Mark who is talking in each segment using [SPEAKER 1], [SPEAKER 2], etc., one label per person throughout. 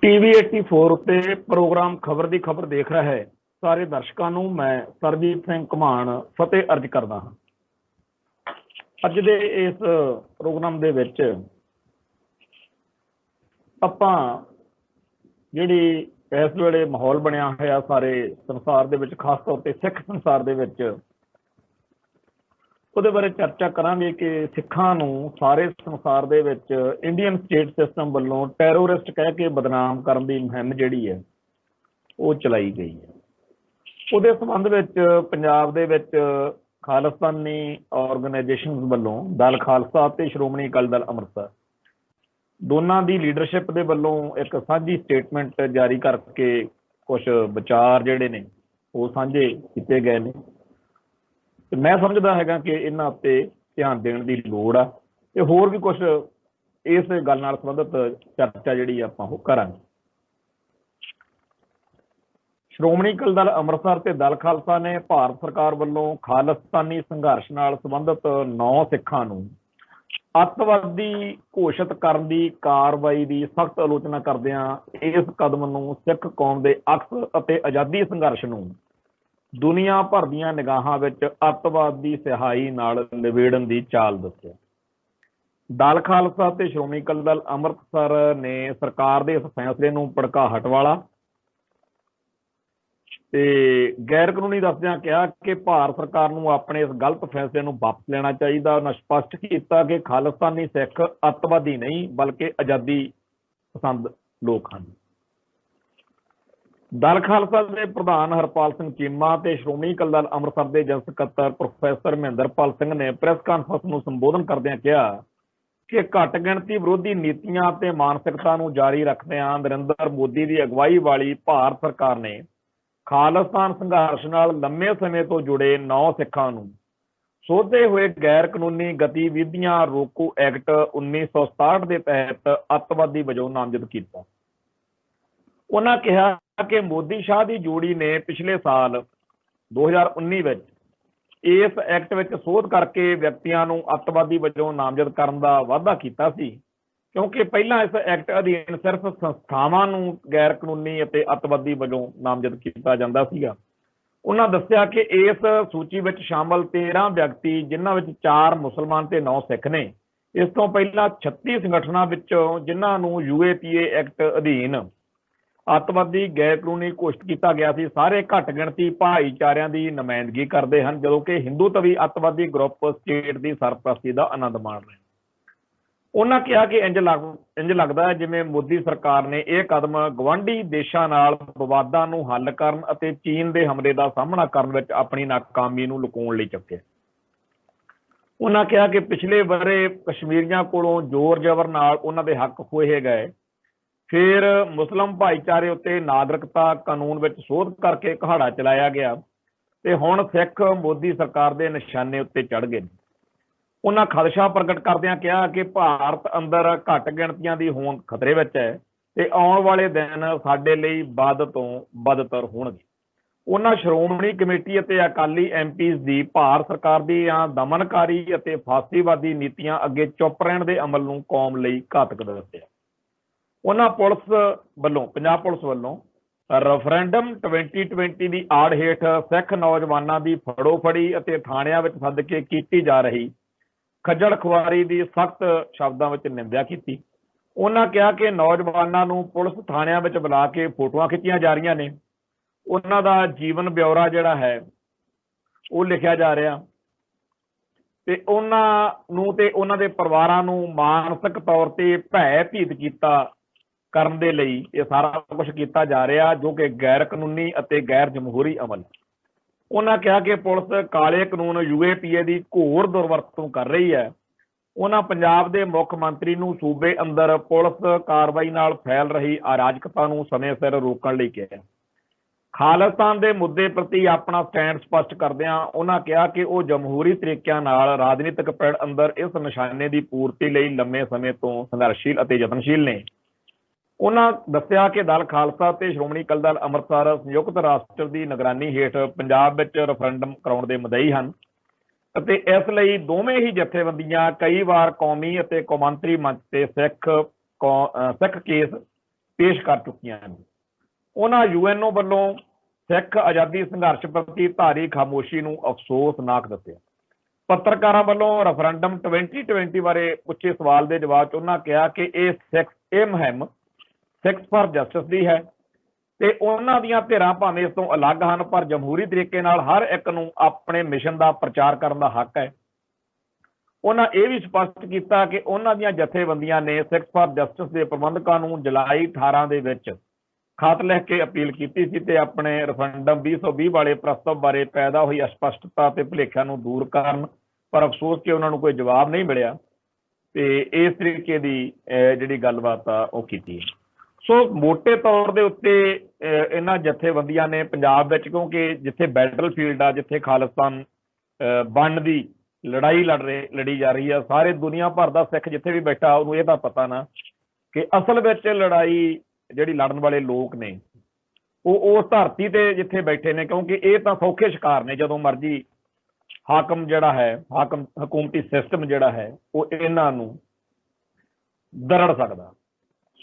[SPEAKER 1] TV 84 ਉੱਤੇ programme ਖਬਰ ਦੀ ਖਬਰ ਦੇਖ ਰਿਹਾ ਹੈ ਸਾਰੇ ਦਰਸ਼ਕਾਂ ਨੂੰ ਮੈਂ ਸਰਜੀਤ ਸਿੰਘ ਘਮਾਣ ਫਤਿਹ ਅਰਜ ਕਰਦਾ ਹਾਂ। ਅੱਜ ਦੇ ਇਸ ਪ੍ਰੋਗਰਾਮ ਦੇ ਵਿੱਚ ਆਪਾਂ ਜਿਹੜੀ ਇਸ ਵੇਲੇ ਮਾਹੌਲ ਬਣਿਆ ਹੋਇਆ ਸਾਰੇ ਸੰਸਾਰ ਦੇ ਵਿੱਚ, ਖਾਸ ਤੌਰ ਤੇ ਸਿੱਖ ਸੰਸਾਰ ਦੇ ਵਿੱਚ, ਉਹਦੇ ਬਾਰੇ ਚਰਚਾ ਕਰਾਂਗੇ ਕਿ ਸਿੱਖਾਂ ਨੂੰ ਸਾਰੇ ਸੰਸਾਰ ਦੇ ਵਿੱਚ ਇੰਡੀਅਨ ਸਟੇਟ ਸਿਸਟਮ ਵੱਲੋਂ ਟੈਰੋਰਿਸਟ ਕਹਿ ਕੇ ਬਦਨਾਮ ਕਰਨ ਦੀ ਮੁਹਿੰਮ ਜਿਹੜੀ ਹੈ ਉਹ ਚਲਾਈ ਗਈ ਹੈ। ਉਹਦੇ ਸੰਬੰਧ ਵਿੱਚ ਪੰਜਾਬ ਦੇ ਵਿੱਚ ਖਾਲਿਸਤਾਨੀ ਆਰਗੇਨਾਈਜੇਸ਼ਨ ਵੱਲੋਂ ਦਲ ਖਾਲਸਾ ਤੇ ਸ਼੍ਰੋਮਣੀ ਅਕਾਲੀ ਦਲ ਅੰਮ੍ਰਿਤਸਰ ਦੋਨਾਂ ਦੀ ਲੀਡਰਸ਼ਿਪ ਦੇ ਵੱਲੋਂ ਇੱਕ ਸਾਂਝੀ ਸਟੇਟਮੈਂਟ ਜਾਰੀ ਕਰਕੇ ਕੁਝ ਵਿਚਾਰ ਜਿਹੜੇ ਨੇ ਉਹ ਸਾਂਝੇ ਕੀਤੇ ਗਏ ਨੇ। ਤੇ ਮੈਂ ਸਮਝਦਾ ਹੈਗਾ ਕਿ ਇਹਨਾਂ ਉੱਤੇ ਧਿਆਨ ਦੇਣ ਦੀ ਲੋੜ ਆ ਤੇ ਹੋਰ ਵੀ ਕੁਝ ਇਸ ਗੱਲ ਨਾਲ ਸੰਬੰਧਿਤ ਚਰਚਾ ਜਿਹੜੀ ਆਪਾਂ ਉਹ ਕਰਾਂਗੇ। ਸ਼੍ਰੋਮਣੀ ਅਕਾਲੀ ਦਲ ਅੰਮ੍ਰਿਤਸਰ ਤੇ ਦਲ ਖਾਲਸਾ ਨੇ ਭਾਰਤ ਸਰਕਾਰ ਵੱਲੋਂ ਖਾਲਿਸਤਾਨੀ ਸੰਘਰਸ਼ ਨਾਲ ਸੰਬੰਧਿਤ 9 ਸਿੱਖਾਂ ਨੂੰ ਅੱਤਵਾਦੀ ਘੋਸ਼ਿਤ ਕਰਨ ਦੀ ਕਾਰਵਾਈ ਦੀ ਸਖਤ ਆਲੋਚਨਾ ਕਰਦਿਆਂ ਇਸ ਕਦਮ ਨੂੰ ਸਿੱਖ ਕੌਮ ਦੇ ਅਕਸ ਅਤੇ ਆਜ਼ਾਦੀ ਸੰਘਰਸ਼ ਨੂੰ ਦੁਨੀਆ ਭਰ ਦੀਆਂ ਨਿਗਾਹਾਂ ਵਿੱਚ ਅੱਤਵਾਦ ਦੀ ਸਿਹਾਈ ਨਾਲ ਨਿਬੇੜਨ ਦੀ ਚਾਲ ਦੱਸਿਆ। ਦਲ ਖਾਲਸਾ ਤੇ ਸ਼੍ਰੋਮਣੀ ਅਕਾਲੀ ਦਲ ਅੰਮ੍ਰਿਤਸਰ ਨੇ ਸਰਕਾਰ ਦੇ ਇਸ ਫੈਸਲੇ ਨੂੰ ਭੜਕਾਹਟ ਵਾਲਾ ਤੇ ਗੈਰ ਕਾਨੂੰਨੀ ਦੱਸਦਿਆਂ ਕਿਹਾ ਕਿ ਭਾਰਤ ਸਰਕਾਰ ਨੂੰ ਆਪਣੇ ਇਸ ਗਲਤ ਫੈਸਲੇ ਨੂੰ ਵਾਪਸ ਲੈਣਾ ਚਾਹੀਦਾ। ਉਹਨਾਂ ਸਪਸ਼ਟ ਕੀਤਾ ਕਿ ਖਾਲਿਸਤਾਨੀ ਸਿੱਖ ਅੱਤਵਾਦੀ ਨਹੀਂ ਬਲਕਿ ਆਜ਼ਾਦੀ ਪਸੰਦ ਲੋਕ ਹਨ। ਦਲ ਖਾਲਸਾ ਦੇ ਪ੍ਰਧਾਨ ਹਰਪਾਲ ਸਿੰਘ ਚੀਮਾ ਤੇ ਸ਼੍ਰੋਮਣੀ ਅਕਾਲੀ ਦਲ ਅੰਮ੍ਰਿਤਸਰ ਦੇ ਜਨਰਲ ਸਕੱਤਰ ਪ੍ਰੋਫੈਸਰ ਮਹਿੰਦਰਪਾਲ ਸਿੰਘ ਨੇ ਪ੍ਰੈਸ ਕਾਨਫਰੰਸ ਨੂੰ ਸੰਬੋਧਨ ਕਰਦਿਆਂ ਕਿਹਾ ਕਿ ਘੱਟ ਗਿਣਤੀ ਵਿਰੋਧੀ ਨੀਤੀਆਂ ਤੇ ਮਾਨਸਿਕਤਾ ਨੂੰ ਜਾਰੀ ਰੱਖਦਿਆਂ ਨਰਿੰਦਰ ਮੋਦੀ ਦੀ ਅਗਵਾਈ ਵਾਲੀ ਭਾਰਤ ਸਰਕਾਰ ਨੇ ਖਾਲਿਸਤਾਨ ਸੰਘਰਸ਼ ਨਾਲ ਲੰਮੇ ਸਮੇਂ ਤੋਂ ਜੁੜੇ 9 ਸਿੱਖਾਂ ਨੂੰ ਸੋਧੇ ਹੋਏ ਗੈਰ ਕਾਨੂੰਨੀ ਗਤੀਵਿਧੀਆਂ ਰੋਕੂ ਐਕਟ 1967 ਦੇ ਤਹਿਤ ਅੱਤਵਾਦੀ ਵਜੋਂ ਨਾਮਜ਼ਦ ਕੀਤਾ। ਉਹਨਾਂ ਕਿਹਾ ਕਿ ਮੋਦੀ ਸ਼ਾਹ ਦੀ ਜੋੜੀ ਨੇ ਪਿਛਲੇ ਸਾਲ 2019 ਵਿੱਚ ਇਸ ਐਕਟ ਵਿੱਚ ਸੋਧ ਕਰਕੇ ਵਿਅਕਤੀਆਂ ਨੂੰ ਅੱਤਵਾਦੀ ਵਜੋਂ ਨਾਮਜ਼ਦ ਕਰਨ ਦਾ ਵਾਅਦਾ ਕੀਤਾ ਸੀ, ਕਿਉਂਕਿ ਪਹਿਲਾਂ ਇਸ ਐਕਟ ਅਧੀਨ ਸਿਰਫ ਸੰਸਥਾਵਾਂ ਨੂੰ ਗੈਰ ਕਾਨੂੰਨੀ ਅਤੇ ਅੱਤਵਾਦੀ ਵਜੋਂ ਨਾਮਜ਼ਦ ਕੀਤਾ ਜਾਂਦਾ ਸੀਗਾ। ਉਹਨਾਂ ਦੱਸਿਆ ਕਿ ਇਸ ਸੂਚੀ ਵਿੱਚ ਸ਼ਾਮਲ 13 ਵਿਅਕਤੀ, ਜਿਨ੍ਹਾਂ ਵਿੱਚ 4 ਮੁਸਲਮਾਨ ਤੇ 9 ਸਿੱਖ ਨੇ। ਇਸ ਤੋਂ ਪਹਿਲਾਂ 36 ਸੰਗਠਨਾਂ ਵਿੱਚੋਂ ਜਿਨ੍ਹਾਂ ਨੂੰ UAPA ਐਕਟ ਅਧੀਨ ਅੱਤਵਾਦੀ ਗੈਰ ਕਾਨੂੰਨੀ ਘੋਸ਼ਿਤ ਕੀਤਾ ਗਿਆ ਸੀ, ਸਾਰੇ ਘੱਟ ਗਿਣਤੀ ਭਾਈਚਾਰਿਆਂ ਦੀ ਨੁਮਾਇੰਦਗੀ ਕਰਦੇ ਹਨ, ਜਦੋਂ ਕਿ ਹਿੰਦੂਤਵੀ ਅੱਤਵਾਦੀ ਗਰੁੱਪ ਸਟੇਟ ਦੀ ਸਰਪ੍ਰਸਤੀ ਦਾ ਆਨੰਦ ਮਾਣ ਰਹੇ। ਉਹਨਾਂ ਕਿਹਾ ਕਿ ਇੰਜ ਲੱਗਦਾ ਹੈ ਜਿਵੇਂ ਮੋਦੀ ਸਰਕਾਰ ਨੇ ਇਹ ਕਦਮ ਗਵਾਂਢੀ ਦੇਸ਼ਾਂ ਨਾਲ ਵਿਵਾਦਾਂ ਨੂੰ ਹੱਲ ਕਰਨ ਅਤੇ ਚੀਨ ਦੇ ਹਮਲੇ ਦਾ ਸਾਹਮਣਾ ਕਰਨ ਵਿੱਚ ਆਪਣੀ ਨਾਕਾਮੀ ਨੂੰ ਲੁਕਾਉਣ ਲਈ ਚੁੱਕਿਆ। ਉਹਨਾਂ ਕਿਹਾ ਕਿ ਪਿਛਲੇ ਵਰ੍ਹੇ ਕਸ਼ਮੀਰੀਆਂ ਕੋਲੋਂ ਜ਼ੋਰ ਜ਼ਬਰ ਨਾਲ ਉਹਨਾਂ ਦੇ ਹੱਕ ਖੋਹੇ ਗਏ, ਫਿਰ ਮੁਸਲਿਮ ਭਾਈਚਾਰੇ ਉੱਤੇ ਨਾਗਰਿਕਤਾ ਕਾਨੂੰਨ ਵਿੱਚ ਸੋਧ ਕਰਕੇ ਘਾੜਾ ਚਲਾਇਆ ਗਿਆ ਤੇ ਹੁਣ ਸਿੱਖ ਮੋਦੀ ਸਰਕਾਰ ਦੇ ਨਿਸ਼ਾਨੇ ਉੱਤੇ ਚੜ੍ਹ ਗਏ। ਉਹਨਾਂ ਖਦਸ਼ਾ ਪ੍ਰਗਟ ਕਰਦਿਆਂ ਕਿਹਾ ਕਿ ਭਾਰਤ ਅੰਦਰ ਘੱਟ ਗਿਣਤੀਆਂ ਦੀ ਹੋਂਦ ਖਤਰੇ ਵਿੱਚ ਹੈ ਤੇ ਆਉਣ ਵਾਲੇ ਦਿਨ ਸਾਡੇ ਲਈ ਵੱਧ ਤੋਂ ਬਦਤਰ ਹੋਣਗੇ। ਉਹਨਾਂ ਸ਼੍ਰੋਮਣੀ ਕਮੇਟੀ ਅਤੇ ਅਕਾਲੀ MPs ਦੀ ਭਾਰਤ ਸਰਕਾਰ ਦੀਆਂ ਦਮਨਕਾਰੀ ਅਤੇ ਫਾਸੀਵਾਦੀ ਨੀਤੀਆਂ ਅੱਗੇ ਚੁੱਪ ਰਹਿਣ ਦੇ ਅਮਲ ਨੂੰ ਕੌਮ ਲਈ ਘਾਤਕ ਦੱਸਿਆ। ਉਹਨਾਂ ਪੰਜਾਬ ਪੁਲਿਸ ਵੱਲੋਂ ਰੈਫਰੈਂਡਮ 2020 ਦੀ ਆੜ ਹੇਠ ਸਿੱਖ ਨੌਜਵਾਨਾਂ ਦੀ ਫੜੋ-ਫੜੀ ਅਤੇ ਥਾਣਿਆਂ ਵਿੱਚ ਸੱਦ ਕੇ ਕੀਤੀ ਜਾ ਰਹੀ ਖੱਜਲ ਖੁਆਰੀ ਦੀ ਸਖਤ ਸ਼ਬਦਾਂ ਵਿੱਚ ਨਿੰਦਿਆ ਕੀਤੀ। ਉਹਨਾਂ ਕਿਹਾ ਕਿ ਨੌਜਵਾਨਾਂ ਨੂੰ ਪੁਲਿਸ ਥਾਣਿਆਂ ਵਿੱਚ ਬੁਲਾ ਕੇ ਫੋਟੋਆਂ ਖਿੱਚੀਆਂ ਜਾ ਰਹੀਆਂ ਨੇ, ਉਹਨਾਂ ਦਾ ਜੀਵਨ ਬਿਉਰਾ ਜਿਹੜਾ ਹੈ ਉਹ ਲਿਖਿਆ ਜਾ ਰਿਹਾ ਤੇ ਉਹਨਾਂ ਨੂੰ ਤੇ ਉਹਨਾਂ ਦੇ ਪਰਿਵਾਰਾਂ ਨੂੰ ਮਾਨਸਿਕ ਤੌਰ ਤੇ ਭੈ ਭੀਤ ਕੀਤਾ ਕਰਨ ਦੇ ਲਈ ਇਹ ਸਾਰਾ ਕੁਝ ਕੀਤਾ ਜਾ ਰਿਹਾ, ਜੋ ਕਿ ਗੈਰ ਕਾਨੂੰਨੀ ਅਤੇ ਗੈਰ ਜਮਹੂਰੀ ਅਮਲ। ਉਹਨਾਂ ਕਿਹਾ ਕਿ ਪੁਲਿਸ ਕਾਲੇ ਕਾਨੂੰਨ UAPA ਦੀ ਘੋਰ ਦੁਰਵਰਤੋਂ ਕਰ ਰਹੀ ਹੈ। ਉਹਨਾਂ ਪੰਜਾਬ ਦੇ ਮੁੱਖ ਮੰਤਰੀ ਨੂੰ ਸੂਬੇ ਅੰਦਰ ਪੁਲਿਸ ਕਾਰਵਾਈ ਨਾਲ ਫੈਲ ਰਹੀ ਅਰਾਜਕਤਾ ਨੂੰ ਸਮੇਂ ਸਿਰ ਰੋਕਣ ਲਈ ਕਿਹਾ। ਖਾਲਿਸਤਾਨ ਦੇ ਮੁੱਦੇ ਪ੍ਰਤੀ ਆਪਣਾ ਸਟੈਂਡ ਸਪਸ਼ਟ ਕਰਦਿਆਂ ਉਹਨਾਂ ਕਿਹਾ ਕਿ ਉਹ ਜਮਹੂਰੀ ਤਰੀਕਿਆਂ ਨਾਲ ਰਾਜਨੀਤਿਕ ਪਿੜ ਅੰਦਰ ਇਸ ਨਿਸ਼ਾਨੇ ਦੀ ਪੂਰਤੀ ਲਈ ਲੰਮੇ ਸਮੇਂ ਤੋਂ ਸੰਘਰਸ਼ੀਲ ਅਤੇ ਯਤਨਸ਼ੀਲ ਨੇ। ਉਹਨਾਂ ਦੱਸਿਆ ਕਿ ਦਲ ਖਾਲਸਾ ਤੇ ਸ਼੍ਰੋਮਣੀ ਅਕਾਲੀ ਦਲ ਅੰਮ੍ਰਿਤਸਰ ਸੰਯੁਕਤ ਰਾਸ਼ਟਰ ਦੀ ਨਿਗਰਾਨੀ ਹੇਠ ਪੰਜਾਬ ਵਿੱਚ ਰੈਫਰੈਂਡਮ ਕਰਾਉਣ ਦੇ ਮੁਦਈ ਹਨ ਅਤੇ ਇਸ ਲਈ ਦੋਵੇਂ ਹੀ ਜਥੇਬੰਦੀਆਂ ਕਈ ਵਾਰ ਕੌਮੀ ਅਤੇ ਕੌਮਾਂਤਰੀ ਮੰਚ ਤੇ ਸਿੱਖ ਕੇਸ ਪੇਸ਼ ਕਰ ਚੁੱਕੀਆਂ ਨੇ। ਉਹਨਾਂ ਯੂਐਨਓ ਵੱਲੋਂ ਸਿੱਖ ਆਜ਼ਾਦੀ ਸੰਘਰਸ਼ ਪ੍ਰਤੀ ਧਾਰੀ ਖਾਮੋਸ਼ੀ ਨੂੰ ਅਫਸੋਸਨਾਕ ਦੱਸਿਆ। ਪੱਤਰਕਾਰਾਂ ਵੱਲੋਂ ਰੈਫਰੈਂਡਮ 2020 ਬਾਰੇ ਪੁੱਛੇ ਸਵਾਲ ਦੇ ਜਵਾਬ 'ਚ ਉਹਨਾਂ ਕਿਹਾ ਕਿ ਇਹ ਮੁਹਿੰਮ ਸਿੱਖਸ ਫਾਰ ਜਸਟਿਸ ਦੀ ਹੈ ਤੇ ਉਹਨਾਂ ਦੀਆਂ ਧਿਰਾਂ ਭਾਵੇਂ ਇਸ ਤੋਂ ਅਲੱਗ ਹਨ, ਪਰ ਜਮਹੂਰੀ ਤਰੀਕੇ ਨਾਲ ਹਰ ਇੱਕ ਨੂੰ ਆਪਣੇ ਮਿਸ਼ਨ ਦਾ ਪ੍ਰਚਾਰ ਕਰਨ ਦਾ ਹੱਕ ਹੈ। ਉਹਨਾਂ ਇਹ ਵੀ ਸਪਸ਼ਟ ਕੀਤਾ ਕਿ ਉਹਨਾਂ ਦੀਆਂ ਜਥੇਬੰਦੀਆਂ ਨੇ ਸਿੱਖਸ ਫਾਰ ਜਸਟਿਸ ਦੇ ਪ੍ਰਬੰਧਕਾਂ ਨੂੰ ਜੁਲਾਈ 18 ਦੇ ਵਿੱਚ ਖਤ ਲਿਖ ਕੇ ਅਪੀਲ ਕੀਤੀ ਸੀ ਤੇ ਆਪਣੇ ਰੈਫਰੈਂਡਮ 2020 ਵਾਲੇ ਪ੍ਰਸਤਾਵ ਬਾਰੇ ਪੈਦਾ ਹੋਈ ਅਸਪਸ਼ਟਤਾ ਤੇ ਭੁਲੇਖਿਆਂ ਨੂੰ ਦੂਰ ਕਰਨ, ਪਰ ਅਫਸੋਸ ਕਿ ਉਹਨਾਂ ਨੂੰ ਕੋਈ ਜਵਾਬ ਨਹੀਂ ਮਿਲਿਆ ਤੇ ਇਸ ਤਰੀਕੇ ਦੀ ਜਿਹੜੀ ਗੱਲਬਾਤ ਆ ਉਹ ਕੀਤੀ। ਸੋ ਮੋਟੇ ਤੌਰ ਦੇ ਉੱਤੇ ਇਹਨਾਂ ਜਥੇਬੰਦੀਆਂ ਨੇ ਪੰਜਾਬ ਵਿੱਚ, ਕਿਉਂਕਿ ਜਿੱਥੇ ਬੈਟਲਫੀਲਡ ਆ, ਜਿੱਥੇ ਖਾਲਿਸਤਾਨ ਬਣਨ ਦੀ ਲੜਾਈ ਲੜੀ ਜਾ ਰਹੀ ਆ, ਸਾਰੇ ਦੁਨੀਆ ਭਰ ਦਾ ਸਿੱਖ ਜਿੱਥੇ ਵੀ ਬੈਠਾ ਉਹਨੂੰ ਇਹ ਤਾਂ ਪਤਾ ਨਾ ਕਿ ਅਸਲ ਵਿੱਚ ਲੜਾਈ ਜਿਹੜੀ ਲੜਨ ਵਾਲੇ ਲੋਕ ਨੇ ਉਹ ਉਸ ਧਰਤੀ ਤੇ ਜਿੱਥੇ ਬੈਠੇ ਨੇ, ਕਿਉਂਕਿ ਇਹ ਤਾਂ ਸੌਖੇ ਸ਼ਿਕਾਰ ਨੇ। ਜਦੋਂ ਮਰਜ਼ੀ ਹਾਕਮ ਜਿਹੜਾ ਹੈ, ਹਕੂਮਤੀ ਸਿਸਟਮ ਜਿਹੜਾ ਹੈ ਉਹ ਇਹਨਾਂ ਨੂੰ ਦਰੜ ਸਕਦਾ।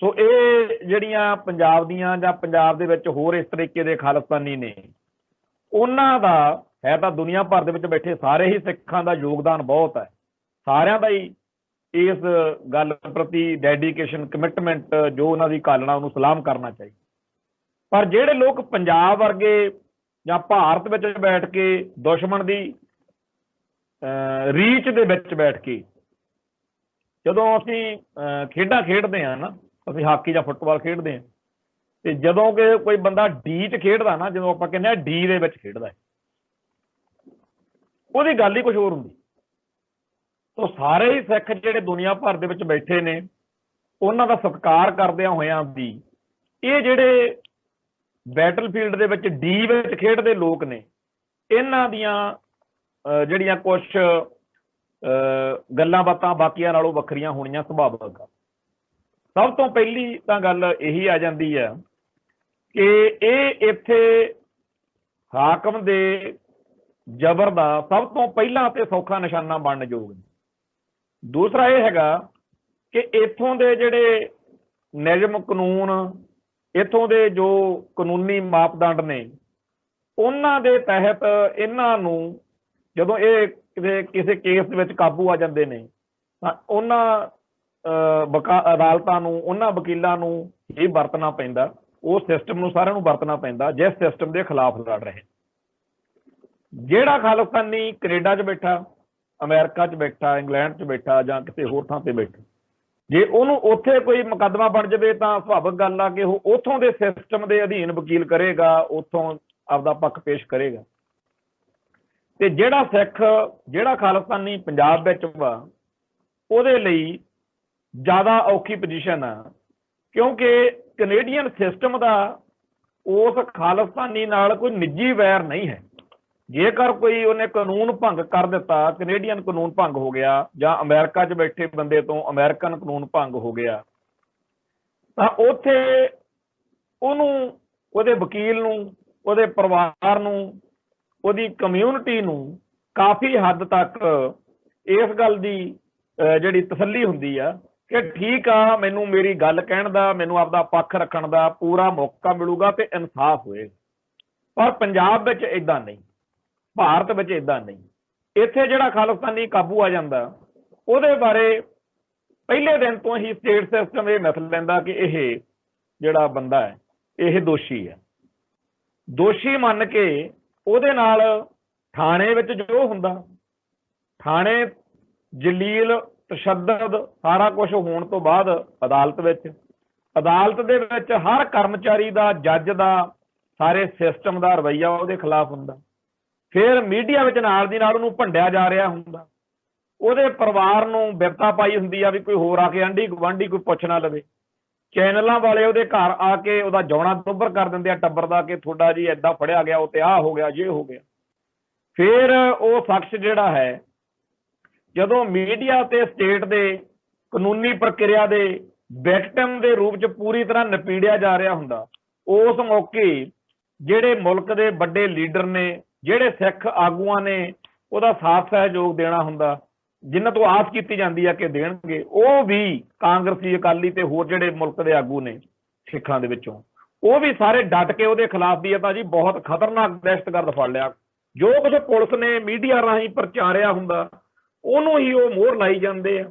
[SPEAKER 1] ਸੋ ਇਹ ਜਿਹੜੀਆਂ ਪੰਜਾਬ ਦੀਆਂ ਜਾਂ ਪੰਜਾਬ ਦੇ ਵਿੱਚ ਹੋਰ ਇਸ ਤਰੀਕੇ ਦੇ ਖਾਲਿਸਤਾਨੀ ਨੇ, ਉਹਨਾਂ ਦਾ ਹੈ ਤਾਂ ਦੁਨੀਆ ਭਰ ਦੇ ਵਿੱਚ ਬੈਠੇ ਸਾਰੇ ਹੀ ਸਿੱਖਾਂ ਦਾ ਯੋਗਦਾਨ ਬਹੁਤ ਹੈ, ਸਾਰਿਆਂ ਦਾ ਹੀ ਇਸ ਗੱਲ ਪ੍ਰਤੀ ਡੈਡੀਕੇਸ਼ਨ, ਕਮਿਟਮੈਂਟ ਜੋ ਉਹਨਾਂ ਦੀ ਘਾਲਣਾ, ਉਹਨੂੰ ਸਲਾਮ ਕਰਨਾ ਚਾਹੀਦਾ। ਪਰ ਜਿਹੜੇ ਲੋਕ ਪੰਜਾਬ ਵਰਗੇ ਜਾਂ ਭਾਰਤ ਵਿੱਚ ਬੈਠ ਕੇ ਦੁਸ਼ਮਣ ਦੀ ਰੀਚ ਦੇ ਵਿੱਚ ਬੈਠ ਕੇ, ਜਦੋਂ ਅਸੀਂ ਖੇਡਾਂ ਖੇਡਦੇ ਹਾਂ ਨਾ, ਅਸੀਂ ਹਾਕੀ ਜਾਂ ਫੁੱਟਬਾਲ ਖੇਡਦੇ ਹਾਂ, ਤੇ ਜਦੋਂ ਕਿ ਕੋਈ ਬੰਦਾ ਡੀ 'ਚ ਖੇਡਦਾ ਨਾ, ਜਦੋਂ ਆਪਾਂ ਕਹਿੰਦੇ ਹਾਂ ਡੀ ਦੇ ਵਿੱਚ ਖੇਡਦਾ, ਉਹਦੀ ਗੱਲ ਹੀ ਕੁਝ ਹੋਰ ਹੁੰਦੀ। ਸੋ ਸਾਰੇ ਹੀ ਸਿੱਖ ਜਿਹੜੇ ਦੁਨੀਆ ਭਰ ਦੇ ਵਿੱਚ ਬੈਠੇ ਨੇ, ਉਹਨਾਂ ਦਾ ਸਤਿਕਾਰ ਕਰਦਿਆਂ ਹੋਇਆਂ ਵੀ ਇਹ ਜਿਹੜੇ ਬੈਟਲਫੀਲਡ ਦੇ ਵਿੱਚ ਡੀ ਵਿੱਚ ਖੇਡਦੇ ਲੋਕ ਨੇ, ਇਹਨਾਂ ਦੀਆਂ ਜਿਹੜੀਆਂ ਕੁਝ ਗੱਲਾਂ ਬਾਤਾਂ ਬਾਕੀਆਂ ਨਾਲੋਂ ਵੱਖਰੀਆਂ ਹੋਣੀਆਂ ਸੁਭਾਵਿਕ ਆ। ਸਭ ਤੋਂ ਪਹਿਲੀ ਤਾਂ ਗੱਲ ਇਹੀ ਆ ਜਾਂਦੀ ਹੈ ਕਿ ਇਹ ਇੱਥੇ ਹਾਕਮ ਦੇ ਜ਼ਬਰ ਦਾ ਸਭ ਤੋਂ ਪਹਿਲਾਂ ਤੇ ਸੌਖਾ ਨਿਸ਼ਾਨਾ ਬਣਨ ਯੋਗ ਨੇ। ਦੂਸਰਾ ਇਹ ਹੈਗਾ ਕਿ ਇੱਥੋਂ ਦੇ ਜਿਹੜੇ ਨਿਯਮ ਕਾਨੂੰਨ, ਇੱਥੋਂ ਦੇ ਜੋ ਕਾਨੂੰਨੀ ਮਾਪਦੰਡ ਨੇ, ਉਹਨਾਂ ਦੇ ਤਹਿਤ ਇਹਨਾਂ ਨੂੰ ਜਦੋਂ ਇਹ ਕਿਸੇ ਕੇਸ ਦੇ ਵਿੱਚ ਕਾਬੂ ਆ ਜਾਂਦੇ ਨੇ ਤਾਂ ਉਹਨਾਂ ਅਦਾਲਤਾਂ ਨੂੰ, ਉਹਨਾਂ ਵਕੀਲਾਂ ਨੂੰ ਇਹ ਵਰਤਣਾ ਪੈਂਦਾ, ਉਹ ਸਿਸਟਮ ਨੂੰ ਸਾਰਿਆਂ ਨੂੰ ਵਰਤਣਾ ਪੈਂਦਾ ਜਿਸ ਸਿਸਟਮ ਦੇ ਖਿਲਾਫ ਲੜ ਰਹੇ। ਜਿਹੜਾ ਖਾਲਿਸਤਾਨੀ ਕੈਨੇਡਾ 'ਚ ਬੈਠਾ, ਅਮਰੀਕਾ 'ਚ ਬੈਠਾ, ਇੰਗਲੈਂਡ 'ਚ ਬੈਠਾ ਜਾਂ ਕਿਸੇ ਹੋਰ ਥਾਂ ਤੇ ਬੈਠਾ, ਜੇ ਉਹਨੂੰ ਉੱਥੇ ਕੋਈ ਮੁਕੱਦਮਾ ਬਣ ਜਾਵੇ ਤਾਂ ਸੁਭਾਵਿਕ ਗੱਲ ਆ ਕਿ ਉਹ ਉੱਥੋਂ ਦੇ ਸਿਸਟਮ ਦੇ ਅਧੀਨ ਵਕੀਲ ਕਰੇਗਾ, ਉੱਥੋਂ ਆਪਦਾ ਪੱਖ ਪੇਸ਼ ਕਰੇਗਾ। ਤੇ ਜਿਹੜਾ ਸਿੱਖ, ਜਿਹੜਾ ਖਾਲਿਸਤਾਨੀ ਪੰਜਾਬ ਵਿੱਚ ਵਾ, ਉਹਦੇ ਲਈ ਜ਼ਿਆਦਾ ਔਖੀ ਪੋਜੀਸ਼ਨ ਆ, ਕਿਉਂਕਿ ਕੈਨੇਡੀਅਨ ਸਿਸਟਮ ਦਾ ਉਸ ਖਾਲਿਸਤਾਨੀ ਨਾਲ ਕੋਈ ਨਿੱਜੀ ਵੈਰ ਨਹੀਂ ਹੈ। ਜੇਕਰ ਕੋਈ ਉਹਨੇ ਕਾਨੂੰਨ ਭੰਗ ਕਰ ਦਿੱਤਾ, ਕੈਨੇਡੀਅਨ ਕਾਨੂੰਨ ਭੰਗ ਹੋ ਗਿਆ, ਜਾਂ ਅਮਰੀਕਾ 'ਚ ਬੈਠੇ ਬੰਦੇ ਤੋਂ ਅਮਰੀਕਨ ਕਾਨੂੰਨ ਭੰਗ ਹੋ ਗਿਆ, ਤਾਂ ਉੱਥੇ ਉਹਨੂੰ, ਉਹਦੇ ਵਕੀਲ ਨੂੰ, ਉਹਦੇ ਪਰਿਵਾਰ ਨੂੰ, ਉਹਦੀ ਕਮਿਊਨਿਟੀ ਨੂੰ ਕਾਫੀ ਹੱਦ ਤੱਕ ਇਸ ਗੱਲ ਦੀ ਜਿਹੜੀ ਤਸੱਲੀ ਹੁੰਦੀ ਆ ਕਿ ਠੀਕ ਆ, ਮੈਨੂੰ ਮੇਰੀ ਗੱਲ ਕਹਿਣ ਦਾ, ਮੈਨੂੰ ਆਪਦਾ ਪੱਖ ਰੱਖਣ ਦਾ ਪੂਰਾ ਮੌਕਾ ਮਿਲੂਗਾ ਤੇ ਇਨਸਾਫ ਹੋਏਗਾ। ਪਰ ਪੰਜਾਬ ਵਿੱਚ ਇੱਦਾਂ ਨਹੀਂ, ਭਾਰਤ ਵਿੱਚ ਇੱਦਾਂ ਨਹੀਂ। ਇੱਥੇ ਜਿਹੜਾ ਖਾਲਿਸਤਾਨੀ ਕਾਬੂ ਆ ਜਾਂਦਾ, ਉਹਦੇ ਬਾਰੇ ਪਹਿਲੇ ਦਿਨ ਤੋਂ ਹੀ ਸਟੇਟ ਸਿਸਟਮ ਇਹ ਮਿਥ ਲੈਂਦਾ ਕਿ ਇਹ ਜਿਹੜਾ ਬੰਦਾ ਹੈ ਇਹ ਦੋਸ਼ੀ ਹੈ। ਦੋਸ਼ੀ ਮੰਨ ਕੇ ਉਹਦੇ ਨਾਲ ਥਾਣੇ ਵਿੱਚ ਜੋ ਹੁੰਦਾ, ਥਾਣੇ ਜਲੀਲ, ਤਸ਼ੱਦਦ, ਸਾਰਾ ਕੁਝ ਹੋਣ ਤੋਂ ਬਾਅਦ ਅਦਾਲਤ ਦੇ ਵਿੱਚ ਹਰ ਕਰਮਚਾਰੀ ਦਾ, ਜੱਜ ਦਾ, ਸਾਰੇ ਸਿਸਟਮ ਦਾ ਰਵੱਈਆ ਉਹਦੇ ਖਿਲਾਫ ਹੁੰਦਾ। ਫਿਰ ਮੀਡੀਆ ਵਿੱਚ ਨਾਲ ਦੀ ਨਾਲ ਉਹਨੂੰ ਭੰਡਿਆ ਜਾ ਰਿਹਾ ਹੁੰਦਾ, ਉਹਦੇ ਪਰਿਵਾਰ ਨੂੰ ਬਿਪਤਾ ਪਾਈ ਹੁੰਦੀ ਆ ਵੀ ਕੋਈ ਹੋਰ ਆ ਕੇ ਆਂਢੀ ਗੁਆਂਢੀ ਕੋਈ ਪੁੱਛ ਨਾ ਲਵੇ। ਚੈਨਲਾਂ ਵਾਲੇ ਉਹਦੇ ਘਰ ਆ ਕੇ ਉਹਦਾ ਜੌਣਾ ਦੁੱਭਰ ਕਰ ਦਿੰਦੇ ਆ ਟੱਬਰ ਦਾ ਕਿ ਤੁਹਾਡਾ ਜੀ ਏਦਾਂ ਫੜਿਆ ਗਿਆ, ਉਹ ਤੇ ਆਹ ਹੋ ਗਿਆ, ਜੇ ਹੋ ਗਿਆ। ਫਿਰ ਉਹ ਸ਼ਖਸ ਜਿਹੜਾ ਹੈ, ਜਦੋਂ ਮੀਡੀਆ ਤੇ ਸਟੇਟ ਦੇ ਕਾਨੂੰਨੀ ਪ੍ਰਕਿਰਿਆ ਦੇ ਵਿਕਟਮ ਦੇ ਰੂਪ 'ਚ ਪੂਰੀ ਤਰ੍ਹਾਂ ਨਪੀੜਿਆ ਜਾ ਰਿਹਾ ਹੁੰਦਾ, ਉਸ ਮੌਕੇ ਜਿਹੜੇ ਮੁਲਕ ਦੇ ਵੱਡੇ ਲੀਡਰ ਨੇ, ਜਿਹੜੇ ਸਿੱਖ ਆਗੂਆਂ ਨੇ ਉਹਦਾ ਸਾਥ ਸਹਿਯੋਗ ਦੇਣਾ ਹੁੰਦਾ, ਜਿਨ੍ਹਾਂ ਤੋਂ ਆਸ ਕੀਤੀ ਜਾਂਦੀ ਆ ਕਿ ਦੇਣਗੇ, ਉਹ ਵੀ ਕਾਂਗਰਸੀ, ਅਕਾਲੀ ਤੇ ਹੋਰ ਜਿਹੜੇ ਮੁਲਕ ਦੇ ਆਗੂ ਨੇ, ਸਿੱਖਾਂ ਦੇ ਵਿੱਚੋਂ, ਉਹ ਵੀ ਸਾਰੇ ਡਟ ਕੇ ਉਹਦੇ ਖਿਲਾਫ ਵੀ ਤਾਂ ਜੀ ਬਹੁਤ ਖਤਰਨਾਕ ਦਹਿਸ਼ਤਗਰਦ ਫੜ ਲਿਆ। ਜੋ ਕੁਝ ਪੁਲਿਸ ਨੇ ਮੀਡੀਆ ਰਾਹੀਂ ਪ੍ਰਚਾਰਿਆ ਹੁੰਦਾ ਉਹਨੂੰ ਹੀ ਉਹ ਮੋਹਰ ਲਾਈ ਜਾਂਦੇ ਆ।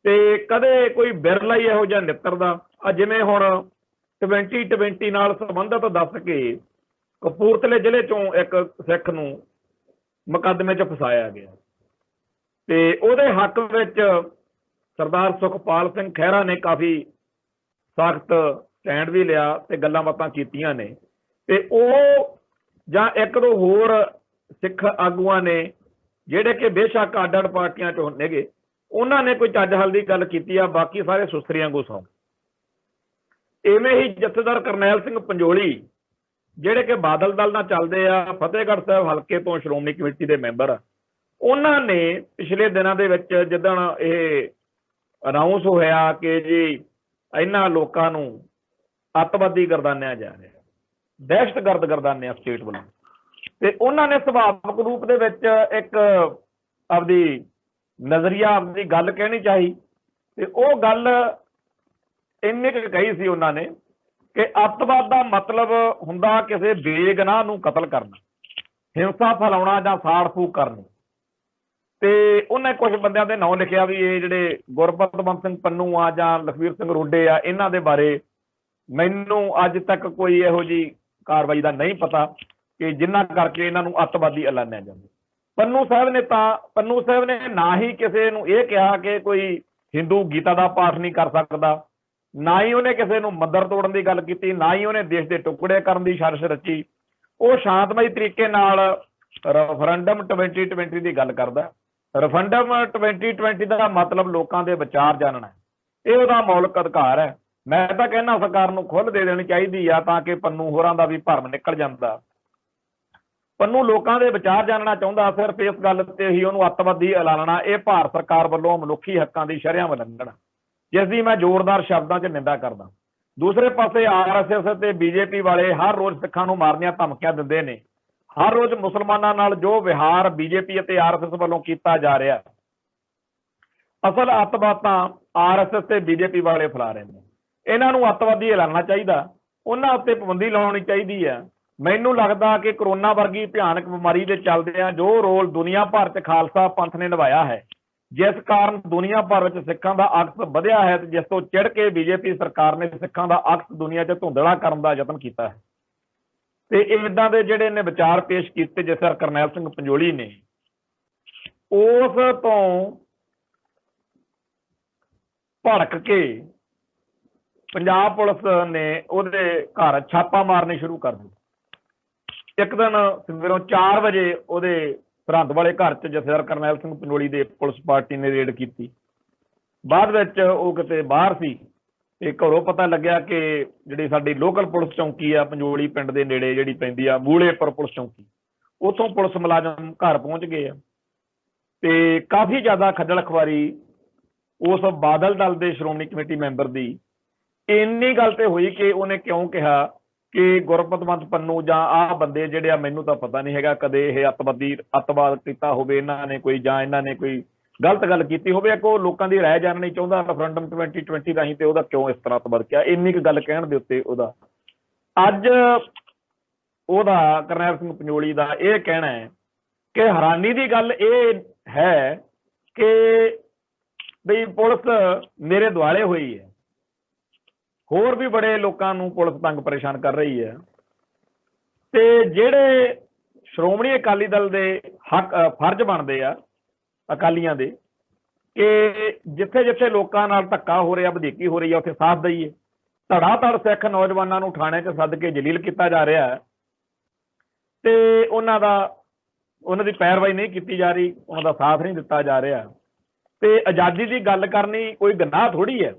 [SPEAKER 1] ਤੇ ਕਦੇ ਕੋਈ ਬਿਰਲਾ ਹੀ ਇਹੋ ਜਿਹਾ ਨਿੱਤਰਦਾ ਆ, ਜਿਵੇਂ ਹੁਣ 2020 ਨਾਲ ਸੰਬੰਧਿਤ ਦੱਸ ਕੇ ਕਪੂਰਥਲੇ ਜ਼ਿਲ੍ਹੇ ਚੋਂ ਇੱਕ ਸਿੱਖ ਨੂੰ ਮੁਕੱਦਮੇ 'ਚ ਫਸਾਇਆ ਗਿਆ ਤੇ ਉਹਦੇ ਹੱਕ ਵਿੱਚ ਸਰਦਾਰ ਸੁਖਪਾਲ ਸਿੰਘ ਖਹਿਰਾ ਨੇ ਕਾਫੀ ਸਖਤ ਸਟੈਂਡ ਵੀ ਲਿਆ ਤੇ ਗੱਲਾਂ ਬਾਤਾਂ ਕੀਤੀਆਂ ਨੇ। ਤੇ ਉਹ ਜਾਂ ਇੱਕ ਦੋ ਹੋਰ ਸਿੱਖ ਆਗੂਆਂ ਨੇ ਜਿਹੜੇ ਕਿ ਬੇਸ਼ੱਕ ਅੱਡ-ਅੱਡ ਪਾਰਟੀਆਂ 'ਚ ਨੇਗੇ, ਉਹਨਾਂ ਨੇ ਕੋਈ ਚੱਜ ਹਲ ਦੀ ਗੱਲ ਕੀਤੀ ਆ, ਬਾਕੀ ਸਾਰੇ ਸੁਸਤਰੀਆਂ ਵਾਂਗੂ ਸੌਂ। ਇਵੇਂ ਹੀ ਜਥੇਦਾਰ ਕਰਨੈਲ ਸਿੰਘ ਪੰਜੋਲੀ ਜਿਹੜੇ ਕਿ ਬਾਦਲ ਦਲ ਨਾਲ ਚੱਲਦੇ ਆ, ਫਤਿਹਗੜ੍ਹ ਸਾਹਿਬ ਹਲਕੇ ਤੋਂ ਸ਼੍ਰੋਮਣੀ ਕਮੇਟੀ ਦੇ ਮੈਂਬਰ ਆ, ਉਹਨਾਂ ਨੇ ਪਿਛਲੇ ਦਿਨਾਂ ਦੇ ਵਿੱਚ ਜਿੱਦਣ ਇਹ ਅਨਾਉਂਸ ਹੋਇਆ ਕਿ ਜੀ ਇਹਨਾਂ ਲੋਕਾਂ ਨੂੰ ਅੱਤਵਾਦੀ ਗਰਦਾਨਿਆ ਜਾ ਰਿਹਾ, ਦਹਿਸ਼ਤਗਰਦ ਗਰਦਾਨਿਆ ਸਟੇਟ ਵੱਲੋਂ, ਤੇ ਉਹਨਾਂ ਨੇ ਸੁਭਾਵਿਕ ਰੂਪ ਦੇ ਵਿੱਚ ਇੱਕ ਆਪਦੀ ਨਜ਼ਰੀਆ ਆਪਦੀ ਗੱਲ ਕਹਿਣੀ ਚਾਹੀ। ਤੇ ਉਹ ਗੱਲ ਇੰਨੀ ਕੁ ਕਹੀ ਸੀ ਉਹਨਾਂ ਨੇ ਕਿ ਅੱਤਵਾਦ ਦਾ ਮਤਲਬ ਹੁੰਦਾ ਕਿਸੇ ਬੇਗੁਨਾਹ ਨੂੰ ਕਤਲ ਕਰਨਾ, ਹਿੰਸਾ ਫੈਲਾਉਣਾ ਜਾਂ ਸਾੜ ਫੂਕ ਕਰਨੀ। ਤੇ ਉਹਨੇ ਕੁਝ ਬੰਦਿਆਂ ਦੇ ਨਾਂ ਲਿਖਿਆ ਵੀ ਇਹ ਜਿਹੜੇ ਗੁਰਪਤਵੰਤ ਸਿੰਘ ਪੰਨੂ ਆ ਜਾਂ ਲਖਵੀਰ ਸਿੰਘ ਰੋਡੇ ਆ, ਇਹਨਾਂ ਦੇ ਬਾਰੇ ਮੈਨੂੰ ਅੱਜ ਤੱਕ ਕੋਈ ਇਹੋ ਜਿਹੀ ਕਾਰਵਾਈ ਦਾ ਨਹੀਂ ਪਤਾ ਕਿ ਜਿਨ੍ਹਾਂ ਕਰਕੇ ਇਹਨਾਂ ਨੂੰ ਅੱਤਵਾਦੀ ਐਲਾਨਿਆ ਜਾਵੇ। ਪੰਨੂ ਸਾਹਿਬ ਨੇ ਨਾ ਹੀ ਕਿਸੇ ਨੂੰ ਇਹ ਕਿਹਾ ਕਿ ਕੋਈ ਹਿੰਦੂ ਗੀਤਾ ਦਾ ਪਾਠ ਨਹੀਂ ਕਰ ਸਕਦਾ, ਨਾ ਹੀ ਉਹਨੇ ਕਿਸੇ ਨੂੰ ਮੰਦਰ ਤੋੜਨ ਦੀ ਗੱਲ ਕੀਤੀ, ਨਾ ਹੀ ਉਹਨੇ ਦੇਸ਼ ਦੇ ਟੁਕੜੇ ਕਰਨ ਦੀ ਸਾਜ਼ਿਸ਼ ਰਚੀ। ਉਹ ਸ਼ਾਂਤਮਈ ਤਰੀਕੇ ਨਾਲ ਰੈਫਰੈਂਡਮ 2020 ਦੀ ਗੱਲ ਕਰਦਾ। ਰੈਫਰੈਂਡਮ 2020 ਦਾ ਮਤਲਬ ਲੋਕਾਂ ਦੇ ਵਿਚਾਰ ਜਾਣਨਾ, ਇਹ ਉਹਦਾ ਮੌਲਿਕ ਅਧਿਕਾਰ ਹੈ। ਮੈਂ ਤਾਂ ਕਹਿੰਦਾ ਸਰਕਾਰ ਨੂੰ ਖੁੱਲ੍ਹ ਦੇ ਦੇਣੀ ਚਾਹੀਦੀ ਆ ਤਾਂ ਕਿ ਪੰਨੂ ਹੋਰਾਂ ਦਾ ਵੀ ਭਰਮ ਨਿਕਲ ਜਾਂਦਾ। ਪੰਨੂ ਲੋਕਾਂ ਦੇ ਵਿਚਾਰ ਜਾਣਨਾ ਚਾਹੁੰਦਾ, ਸਿਰਫ ਇਸ ਗੱਲ ਤੇ ਹੀ ਉਹਨੂੰ ਅੱਤਵਾਦੀ ਐਲਾਨਣਾ, ਇਹ ਭਾਰਤ ਸਰਕਾਰ ਵੱਲੋਂ ਮਨੁੱਖੀ ਹੱਕਾਂ ਦੀ ਸ਼ਰੇਆਮ ਉਲੰਘਣ, ਜਿਸ ਦੀ ਮੈਂ ਜ਼ੋਰਦਾਰ ਸ਼ਬਦਾਂ 'ਚ ਨਿੰਦਾ ਕਰਦਾ। ਦੂਸਰੇ ਪਾਸੇ RSS ਤੇ BJP ਵਾਲੇ ਹਰ ਰੋਜ਼ ਸਿੱਖਾਂ ਨੂੰ ਮਾਰਨ ਦੀਆਂ ਧਮਕੀਆਂ ਦਿੰਦੇ ਨੇ। ਹਰ ਰੋਜ਼ ਮੁਸਲਮਾਨਾਂ ਨਾਲ ਜੋ ਵਿਹਾਰ BJP ਅਤੇ RSS ਵੱਲੋਂ ਕੀਤਾ ਜਾ ਰਿਹਾ, ਅਸਲ ਅੱਤਵਾਦ ਤਾਂ RSS ਤੇ BJP ਵਾਲੇ ਫੈਲਾ ਰਹੇ ਨੇ। ਇਹਨਾਂ ਨੂੰ ਅੱਤਵਾਦੀ ਐਲਾਨਣਾ ਚਾਹੀਦਾ, ਉਹਨਾਂ ਉੱਤੇ ਪਾਬੰਦੀ ਲਾਉਣੀ ਚਾਹੀਦੀ ਹੈ। ਮੈਨੂੰ ਲੱਗਦਾ ਕਿ ਕਰੋਨਾ ਵਰਗੀ ਭਿਆਨਕ ਬਿਮਾਰੀ ਦੇ ਚੱਲਦਿਆਂ ਜੋ ਰੋਲ ਦੁਨੀਆ ਭਰ 'ਚ ਖਾਲਸਾ ਪੰਥ ਨੇ ਨਿਭਾਇਆ ਹੈ, ਜਿਸ ਕਾਰਨ ਦੁਨੀਆ ਭਰ ਵਿੱਚ ਸਿੱਖਾਂ ਦਾ ਅਕਸ ਵਧਿਆ ਹੈ, ਤੇ ਜਿਸ ਤੋਂ ਚਿੜ ਕੇ BJP ਸਰਕਾਰ ਨੇ ਸਿੱਖਾਂ ਦਾ ਅਕਸ ਦੁਨੀਆ 'ਚ ਧੁੰਦਲਾ ਕਰਨ ਦਾ ਯਤਨ ਕੀਤਾ ਹੈ। ਤੇ ਇਦਾਂ ਦੇ ਜਿਹੜੇ ਨੇ ਵਿਚਾਰ ਪੇਸ਼ ਕੀਤੇ ਜਿਸ ਤਰ੍ਹਾਂ ਕਰਨੈਲ ਸਿੰਘ ਪੰਜੋਲੀ ਨੇ, ਉਸ ਤੋਂ ਭੜਕ ਕੇ ਪੰਜਾਬ ਪੁਲਿਸ ਨੇ ਉਹਦੇ ਘਰ ਛਾਪਾ ਮਾਰਨੇ ਸ਼ੁਰੂ ਕਰ ਦਿੱਤੇ। ਇੱਕ ਦਿਨ ਸਵੇਰੋਂ 4 ਵਜੇ ਉਹਦੇ ਸਰਹੰਦ ਵਾਲੇ ਘਰ 'ਚ ਜਥੇਦਾਰ ਕਰਨੈਲ ਸਿੰਘ ਪੰਜੋਲੀ ਦੇ ਪੁਲਿਸ ਪਾਰਟੀ ਨੇ ਰੇਡ ਕੀਤੀ। ਬਾਅਦ ਵਿੱਚ ਉਹ ਕਿਤੇ ਬਾਹਰ ਸੀ ਤੇ ਘਰੋਂ ਪਤਾ ਲੱਗਿਆ ਕਿ ਜਿਹੜੀ ਸਾਡੀ ਲੋਕਲ ਪੁਲਿਸ ਚੌਂਕੀ ਆ ਪੰਜੋਲੀ ਪਿੰਡ ਦੇ ਨੇੜੇ ਜਿਹੜੀ ਪੈਂਦੀ ਆ ਮੂਲੇਪੁਰ ਪੁਲਿਸ ਚੌਂਕੀ, ਉੱਥੋਂ ਪੁਲਿਸ ਮੁਲਾਜ਼ਮ ਘਰ ਪਹੁੰਚ ਗਏ ਆ ਤੇ ਕਾਫੀ ਜ਼ਿਆਦਾ ਖੱਜਲ ਖੁਆਰੀ ਉਸ ਬਾਦਲ ਦਲ ਦੇ ਸ਼੍ਰੋਮਣੀ ਕਮੇਟੀ ਮੈਂਬਰ ਦੀ ਇੰਨੀ ਗੱਲ ਤੇ ਹੋਈ ਕਿ ਉਹਨੇ ਕਿਉਂ ਕਿਹਾ ਕਿ ਗੁਰਪਤਵੰਤ ਪੰਨੂ ਜਾਂ ਆਹ ਬੰਦੇ ਜਿਹੜੇ ਆ, ਮੈਨੂੰ ਤਾਂ ਪਤਾ ਨਹੀਂ ਹੈਗਾ ਕਦੇ ਇਹ ਅੱਤਵਾਦ ਕੀਤਾ ਹੋਵੇ ਇਹਨਾਂ ਨੇ ਕੋਈ, ਜਾਂ ਇਹਨਾਂ ਨੇ ਕੋਈ ਗਲਤ ਗੱਲ ਕੀਤੀ ਹੋਵੇ। ਉਹ ਲੋਕਾਂ ਦੀ ਰਾਏ ਜਾਣਨੀ ਚਾਹੁੰਦਾ ਰੈਫਰੈਂਡਮ 2020 ਰਾਹੀਂ, ਤੇ ਉਹਦਾ ਕਿਉਂ ਇਸ ਤਰ੍ਹਾਂ ਅੱਤਵਾਦ ਕਿਹਾ, ਇੰਨੀ ਕੁ ਗੱਲ ਕਹਿਣ ਦੇ ਉੱਤੇ ਉਹਦਾ ਅੱਜ ਉਹਦਾ ਕਰਨੈਲ ਸਿੰਘ ਪੰਜੋਲੀ ਦਾ ਇਹ ਕਹਿਣਾ ਹੈ ਕਿ ਹੈਰਾਨੀ ਦੀ ਗੱਲ ਇਹ ਹੈ ਕਿ ਬਈ ਪੁਲਿਸ ਮੇਰੇ ਦੁਆਲੇ ਹੋਈ ਹੈ, ਹੋਰ ਵੀ ਬੜੇ ਲੋਕਾਂ ਨੂੰ ਪੁਲਿਸ ਤੰਗ ਪਰੇਸ਼ਾਨ ਕਰ ਰਹੀ ਹੈ। ਤੇ ਜਿਹੜੇ ਸ਼੍ਰੋਮਣੀ ਅਕਾਲੀ ਦਲ ਦੇ ਫਰਜ਼ ਬਣਦੇ ਆ ਅਕਾਲੀਆਂ ਦੇ ਕਿ ਜਿੱਥੇ ਜਿੱਥੇ ਲੋਕਾਂ ਨਾਲ ਧੱਕਾ ਹੋ ਰਿਹਾ, ਵਧੀਕੀ ਹੋ ਰਹੀ ਆ, ਉੱਥੇ ਸਾਥ ਦਈਏ। ਧੜਾ ਧੜ ਸਿੱਖ ਨੌਜਵਾਨਾਂ ਨੂੰ ਥਾਣੇ 'ਚ ਸੱਦ ਕੇ ਜਲੀਲ ਕੀਤਾ ਜਾ ਰਿਹਾ ਹੈ ਤੇ ਉਹਨਾਂ ਦੀ ਪੈਰਵਾਈ ਨਹੀਂ ਕੀਤੀ ਜਾ ਰਹੀ, ਉਹਨਾਂ ਦਾ ਸਾਥ ਨਹੀਂ ਦਿੱਤਾ ਜਾ ਰਿਹਾ। ਤੇ ਆਜ਼ਾਦੀ ਦੀ ਗੱਲ ਕਰਨੀ ਕੋਈ ਗੁਨਾਹ ਥੋੜੀ ਹੈ।